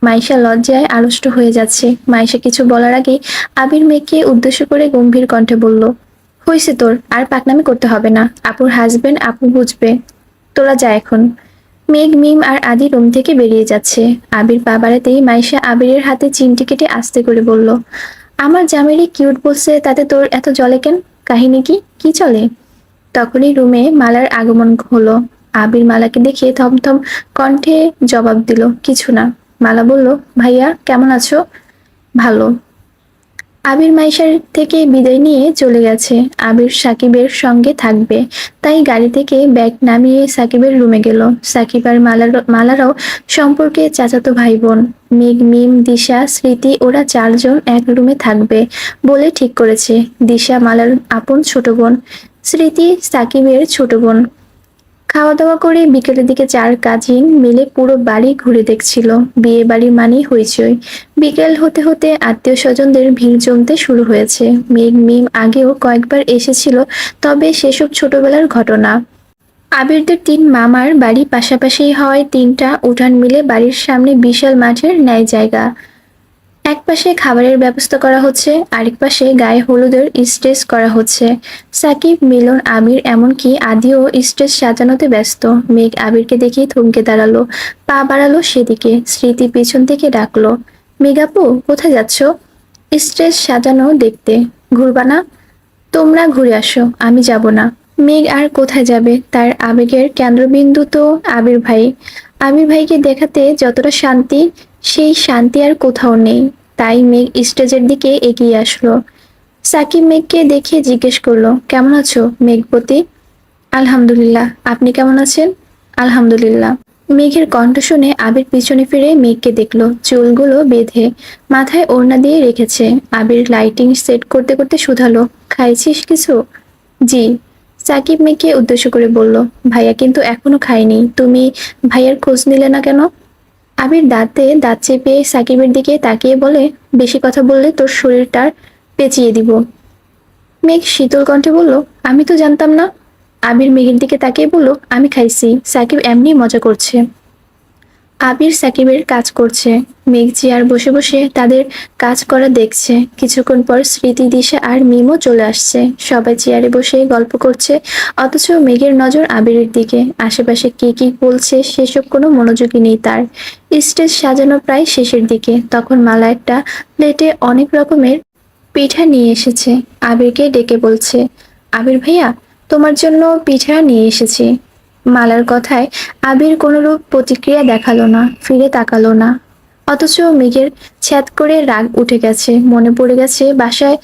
মাইশা লজ্জায় আড়ষ্ট হয়ে যাচ্ছে। মাইশা কিছু বলার আগেই আবির মেঘকে উদ্দেশ্য করে গম্ভীর কণ্ঠে বলল, হইছে তোর, আর পাকনামি করতে হবে না। আপুর হাজবেন্ড আপু বুঝবে। তোরা যা এখন। মেঘ, মিম আর আদি রুম থেকে বেরিয়ে যাচ্ছে। আবির পা বাড়াতেই মাইশা আবিরের হাতে চিমটি কেটে আস্তে করে বলল, আমার জামাইরে কিউট বলছে, তাতে তোর এত জলে কেন? কাহিনী কি, কি চলে? তখনই রুমে মালার আগমন হলো। আবির মালাকে দেখে থমথম কণ্ঠে জবাব দিল, কিছু না। মালা বলল, ভাইয়া কেমন আছো? ভালো। আবির মাইশার থেকে বিদায় নিয়ে চলে গেছে। আবির সাকিবের সঙ্গে থাকবে, তাই গাড়ি থেকে ব্যাগ নামিয়ে সাকিবের রুমে গেল। সাকিব আর মালারাও সম্পর্কে চাচাতো ভাই বোন। মেঘ, মিম, দিশা, স্মৃতি ওরা 4জন এক রুমে থাকবে বলে ঠিক করেছে। দিশা মালার আপন ছোট বোন, স্মৃতি সাকিবের ছোট বোন। খাওয়া দাওয়া করে বিকেলের দিকে 4 কাজিন মিলে পুরো বাড়ি ঘুরে দেখছিল। বিয়ে বাড়ির মানেই হইচই। বিকেল হতে হতে আত্মীয় স্বজনদের ভিড় জমতে শুরু হয়েছে। মেঘ মিম আগেও কয়েকবার এসেছিল, তবে সেসব ছোটবেলার ঘটনা। আবিরদের 3 মামার বাড়ি পাশাপাশি হওয়ায় 3টা উঠান মিলে বাড়ির সামনে বিশাল মাঠের ন্যায় জায়গা। একপাশে খাবারের ব্যবস্থা করা হচ্ছে, আরেক পাশে গায়ে হলুদের স্টেজ করা হচ্ছে। সাকিব, মিলন, আবির এমনকি আদিও স্টেজ সাজানোতে ব্যস্ত। মেঘ আবিরকে দেখেই থমকে দাঁড়ালো, পা বাড়ালো সেদিকে। স্মৃতি পিছন থেকে ডাকলো, মেঘাপু কোথায় যাচ্ছ? স্টেজ সাজানো দেখতে। ঘুরবা না? তোমরা ঘুরে আসো, আমি যাব না। মেঘ আর কোথায় যাবে? তার আবেগের কেন্দ্রবিন্দু তো আবির ভাই। আবির ভাইকে দেখাতে যতটা শান্তি, সেই শান্তি আর কোথাও নেই। তাই মেঘ স্টেজের দিকে এগিয়ে আসলো। সাকিব মেঘকে দেখে জিজ্ঞেস করলো, কেমন আছো মেঘপতি? আলহামদুলিল্লাহ, আপনি কেমন আছেন? আলহামদুলিল্লাহ। মেঘের কণ্ঠ শুনে আবির পিছনে ফিরে মেঘকে দেখলো, চুলগুলো বেঁধে মাথায় ওড়না দিয়ে রেখেছে। আবির লাইটিং সেট করতে করতে শুধালো, খাইছিস কিছু? জি। সাকিব মেঘকে উদ্দেশ্য করে বলল, ভাইয়া কিন্তু এখনো খায়নি, তুমি ভাইয়ার খোঁজ নিলে না কেন? আবির দাঁতে দাঁত চেপে সাকিবের দিকে তাকিয়ে বলে, বেশি কথা বললে তোর শরীরটা পেঁচিয়ে দিব। মেঘ শীতল কণ্ঠে বলল, আমি তো জানতাম না। আবির মেঘের দিকে তাকিয়ে বলল, আমি খাইছি, সাকিব এমনি মজা করছে। আবির সাকিবের কাজ করছে। মেঘ চেয়ার বসে বসে তাদের কাজ করা দেখছে। কিছুক্ষণ পর স্মৃতি, দিশা আর মিমও চলে আসছে। সবাই চেয়ারে বসে গল্প করছে, অথচ মেঘের নজর আবিরের দিকে। আশেপাশে কে কি বলছে সেসব কোনো মনোযোগী নেই তার। স্টেজ সাজানো প্রায় শেষের দিকে। তখন মালা একটা প্লেটে অনেক রকমের পিঠা নিয়ে এসেছে। আবিরকে ডেকে বলছে, আবির ভাইয়া, তোমার জন্য পিঠা নিয়ে এসেছি। মালার কথায় আবির কোনরূপ প্রতিক্রিয়া দেখালো না, ফিরে তাকালো না। অথচ মেঘের ছ্যাদ করে রাগ উঠে গেছে। মনে পড়ে গেছে বাসায়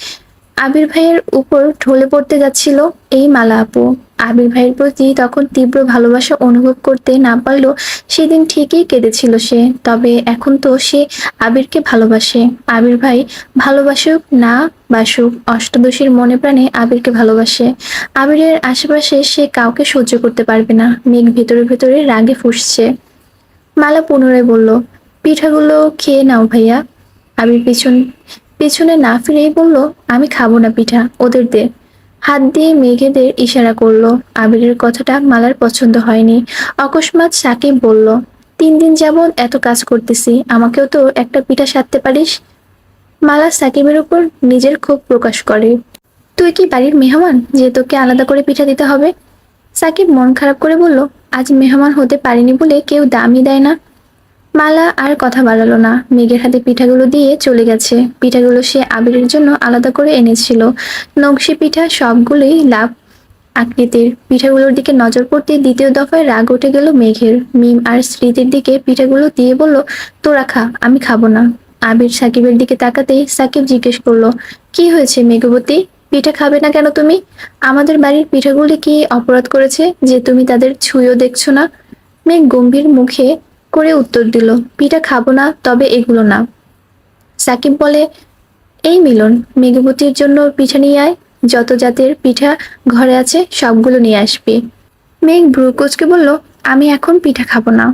আবির ভাইয়ের উপর ঢলে পড়তে যাচ্ছিল এই মালা আপু। আবির ভাইয়ের প্রতি তখন তীব্র ভালোবাসা অনুভব করতে না পারলেও সেদিন ঠিকই কেঁদেছিল সে। তবে এখন তো সে আবিরকে ভালোবাসে। আবির ভাই ভালোবাসুক না বাসুক, অষ্টাদশীর মনে প্রাণে আবিরকে ভালোবাসে। আবিরের আশেপাশে সে কাউকে সহ্য করতে পারবে না। মেঘ ভেতরে ভেতরে রাগে ফুঁসছে। মালা পুনরায় বলল, পিঠাগুলো খেয়ে নাও ভাইয়া। আবির পিছনে না ফিরেই বলল, আমি খাবো না পিঠা, ওদের দে। হাত দিয়ে মেঘেদের ইশারা করলো। আবিরের কথাটা মালার পছন্দ হয়নি। অকস্মাৎ সাকিব বলল, 3 দিন যাবৎ এত কাজ করতেছি, আমাকেও তো একটা পিঠা সাধতে পারিস। মালা সাকিবের উপর নিজের ক্ষোভ প্রকাশ করে। তুই কি বাড়ির মেহমান যে তোকে আলাদা করে পিঠা দিতে হবে? সাকিব মন খারাপ করে বলল, আজ মেহমান হতে পারিনি বলে কেউ দামই দেয় না। মালা আর কথা বাড়ালো না, মেঘের হাতে পিঠাগুলো দিয়ে চলে গেছে। পিঠাগুলো সে আবিরের জন্য আলাদা করে এনেছিল। নকশি পিঠা, সবগুলোই লাভ আকৃতির। পিঠাগুলোর দিকে নজর পড়তে দ্বিতীয় দফায় রাগ উঠে গেল মেঘের। মিম আর স্মৃতির দিকে পিঠাগুলো দিয়ে বলল, তোরা খা, আমি খাবো না। আবির সাকিবের দিকে তাকাতেই সাকিব জিজ্ঞেস করলো, কি হয়েছে মেঘবতী? পিঠা খাবে না কেন তুমি? আমাদের বাড়ির পিঠাগুলি কি অপরাধ করেছে যে তুমি তাদের ছুঁয়েও দেখছো না? মেঘ গম্ভীর মুখে করে উত্তর দিল, পিঠা খাবো না, তবে এগুলো না। সাকিব বলে, এই মিলন, মেঘবতীর জন্য পিঠা নিয়ে আয়। যত জাতের পিঠা ঘরে আছে সবগুলো নিয়ে আসবি। মেঘ ভ্রু কুঁচকে বলল, আমি এখন পিঠা খাবো না।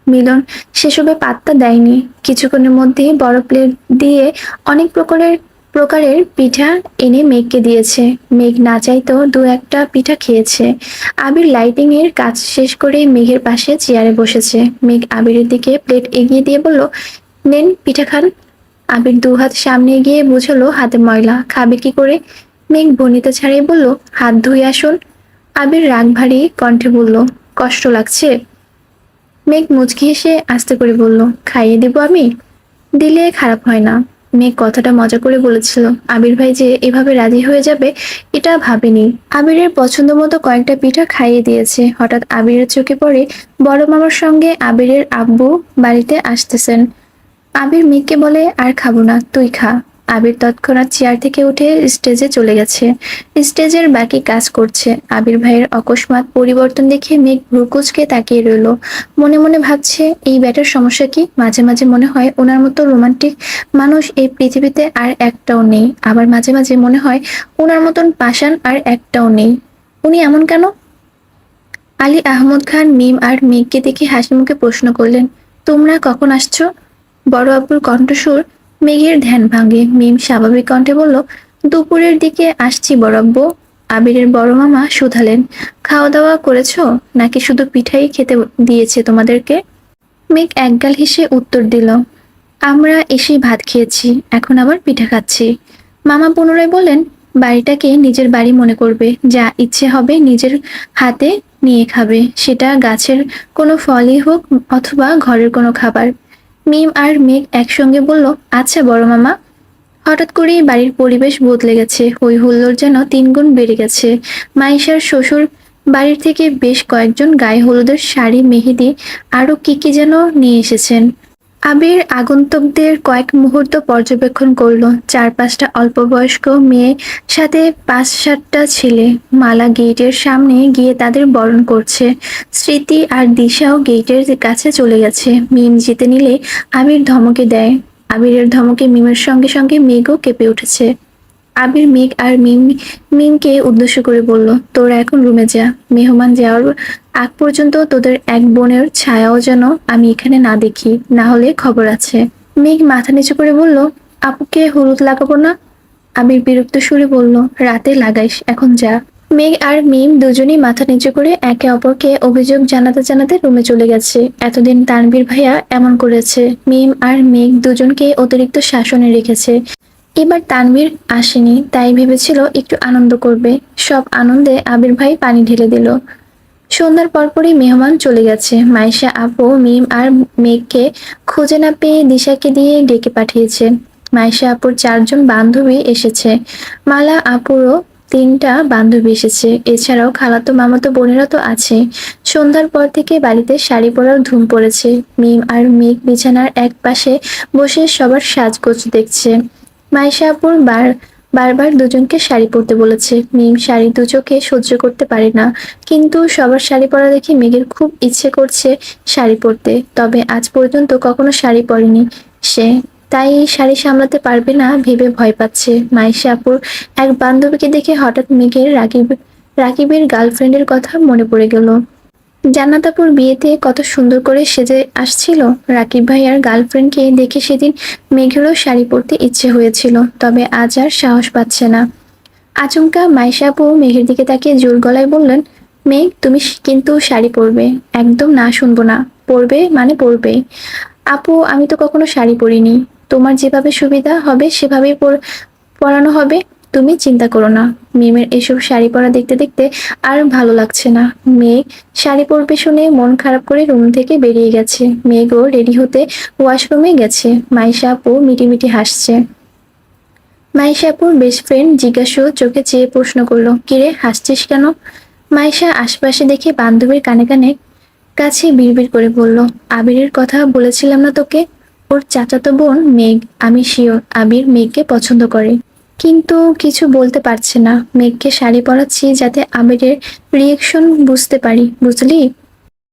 মিলন সেসবে পাত্তা দেয়নি। কিছুক্ষণের মধ্যেই বড় প্লেট দিয়ে অনেক প্রকারের পিঠা এনে মেঘকে দিয়েছে। মেঘ না চাইতেও 2-1টা পিঠা খেয়েছে। আবির লাইটিং এর কাজ শেষ করে মেঘের পাশে চেয়ারে বসেছে। মেঘ আবিরের দিকে প্লেট এগিয়ে দিয়ে বলল, নেন পিঠা খান। আবির 2 হাত সামনে এগিয়ে বুঝলো হাতে ময়লা, খাবে কি করে। মেঘ বনিতা ছাড়াই বলল, হাত ধুয়ে আসুন। আবির রাগ ভারী কণ্ঠে বলল, কষ্ট লাগছে? মেঘ মুচকি হেসে আস্তে করে বলল, খাইয়ে দিব আমি? দিলে খারাপ হয় না। মেঘ কথাটা মজা করে বলেছিল, আবির ভাই যে এভাবে রাজি হয়ে যাবে এটা ভাবেনি। আবিরের পছন্দ মতো কয়েকটা পিঠা খাইয়ে দিয়েছে। হঠাৎ আবিরের চোখে পড়ে বড় মামার সঙ্গে আবিরের আব্বু বাড়িতে আসতেছেন। আবির মেঘকে বলে, আর খাবো না, তুই খা। আবির তৎক্ষণাৎ চেয়ার থেকে উঠে স্টেজে চলে গেছে। স্টেজের বাকি কাজ করছে। আবির ভাইয়ের অকস্মাৎ পরিবর্তন দেখে মেঘ ভ্রুকুচকে তাকিয়ে রইল। মনে মনে ভাবছে, এই ব্যাটার সমস্যা কি? মাঝে মাঝে মনে হয় ওনার মতো রোমান্টিক মানুষ এই পৃথিবীতে আর একটাও নেই। আবার মাঝে মাঝে মনে হয় ওনার মতন পাষাণ আর একটাও নেই। উনি এমন কেন? আলী আহমদ খান মিম আর মেঘকে দেখে হাসি মুখে প্রশ্ন করলেন, তোমরা কখন আসছো? বড় আব্বুর কণ্ঠস্বর মেঘের ধ্যান ভাঙে। মিম স্বাভাবিক কণ্ঠে বলল, দুপুরের দিকে আসছি বড় আব্বু। আবিরের বড় মামা শুধালেন, খাওয়া দাওয়া করেছো নাকি শুধু পিঠাই খেতে দিয়েছে তোমাদেরকে? মেঘ একগাল হেসে উত্তর দিল, আমরা এসেই ভাত খেয়েছি, এখন আবার পিঠা খাচ্ছি। মামা পুনরায় বললেন, বাড়িটাকে নিজের বাড়ি মনে করবে, যা ইচ্ছে হবে নিজের হাতে নিয়ে খাবে, সেটা গাছের কোনো ফলই হোক অথবা ঘরের কোনো খাবার। মিম আর মেঘ একসঙ্গে বলল, আচ্ছা বড় মামা। হঠাৎ করেই বাড়ির পরিবেশ বদলে গেছে, হই হুল্লোড় যেন 3 গুণ বেড়ে গেছে। মাইশার শ্বশুর বাড়ির থেকে বেশ কয়েকজন গায়ে হলুদের শাড়ি, মেহেদি আরো কি কি যেন নিয়ে এসেছেন। আবির আগন্তুকদের কয়েক মুহূর্ত পর্যবেক্ষণ করলো। 4-5টা অল্পবয়স্ক মেয়ে, সাথে 5-7টা ছেলে। মালা গেটের সামনে গিয়ে তাদের বরণ করছে। স্মৃতি আর দিশাও গেটের কাছে চলে গেছে। মিম যেতে নিলে আবির ধমকে দেয়। আবিরের ধমকে মিমের সঙ্গে সঙ্গে মেঘও কেঁপে উঠেছে। আবির মেঘ আর মিমকে উদ্দেশ্য করে বলল, তোরা এখন রুমে যা। মেহমান যাওয়ার আগ পর্যন্ত তোদের এক বোনের ছায়াও যেন আমি এখানে না দেখি, না হলে খবর আছে। মেঘ মাথা নিচু করে বলল, আপুকে হলুদ লাগাবো না? আবির বিরক্ত সুরে বলল, রাতে লাগাইস, এখন যা। মেঘ আর মিম দুজনেই মাথা নিচু করে একে অপরকে অভিযোগ জানাতে জানাতে রুমে চলে গেছে। এতদিন তানভীর ভাইয়া এমন করেছে, মিম আর মেঘ দুজনকে অতিরিক্ত শাসনে রেখেছে। এবার তানভীর আসেনি, তাই ভেবেছিল একটু আনন্দ করবে। সব আনন্দে আবির ভাই পানি ঢেলে দিল। সন্ধ্যার পরপরই মেহমান চলে গেছে। মাইশা আপু মিম আর মেঘকে খুঁজে না পেয়ে দিশাকে দিয়ে ডেকে পাঠিয়েছে। মাইশা আপুর 4জন বান্ধবী এসেছে। মালা আপুরও 3টা বান্ধবী এসেছে। এছাড়াও খালাতো মামাতো বোনেরা তো আছে। সন্ধ্যার পর থেকে বাড়িতে শাড়ি পরার ধুম পড়েছে। মিম আর মেঘ বিছানার এক পাশে বসে সবার সাজগোজ দেখছে। মাইশা আপুর বারবার দুজনকে শাড়ি পরতে বলেছে। মিম শাড়ি দু চোখে সহ্য করতে পারে না, কিন্তু সবার শাড়ি পরা দেখে মেঘের খুব ইচ্ছে করছে শাড়ি পরতে। তবে আজ পর্যন্ত কখনো শাড়ি পরেনি সে, তাই এই শাড়ি সামলাতে পারবে না ভেবে ভয় পাচ্ছে। মাইশা আপুর এক বান্ধবীকে দেখে হঠাৎ মেঘের রাকিবের গার্লফ্রেন্ডের কথা মনে পড়ে গেল। জান্নাত আপুর বিয়েতে কত সুন্দর করে সেজে আসছিল। রাকিব ভাইয়ার গার্লফ্রেন্ডকে দেখে সেদিন মেঘেরও শাড়ি পরতে ইচ্ছে হয়েছিল, তবে আজ আর সাহস পাচ্ছে না। আচমকা মাইশা আপু মেঘের দিকে তাকিয়ে জোর গলায় বললেন, মেঘ তুমি কিন্তু শাড়ি পরবে। একদম না শুনবো না, পরবে মানে পরবে। আপু আমি তো কখনো শাড়ি পরিনি, তোমার যেভাবে সুবিধা হবে সেভাবেই পরানো হবে, তুমি চিন্তা করো না। মিমের এসব শাড়ি পরা দেখতে দেখতে আর ভালো লাগছে না। মেঘ শাড়ি পরবে শুনে মন খারাপ করে রুম থেকে বেরিয়ে গেছে। মেঘও রেডি হতে ওয়াশরুমে গেছে। মাইশা আপু মিটিমিটি হাসছে। মাইশা আপুর বেস্ট ফ্রেন্ড জিজ্ঞাসু চোখে চেয়ে প্রশ্ন করলো, কিরে হাসছিস কেন? মাইশা আশপাশে দেখে বান্ধবীর কানে কানে কাছে বিড়বিড় করে বলল, আবিরের কথা বলেছিলাম না তোকে? ওর চাচাতো বোন মেঘ। আমি শিওর আবির মেঘকে পছন্দ করে, কিন্তু কিছু বলতে পারছে না। মেঘকে শাড়ি পরাচ্ছি যাতে আবিরের রিয়েকশন বুঝতে পারি, বুঝলি?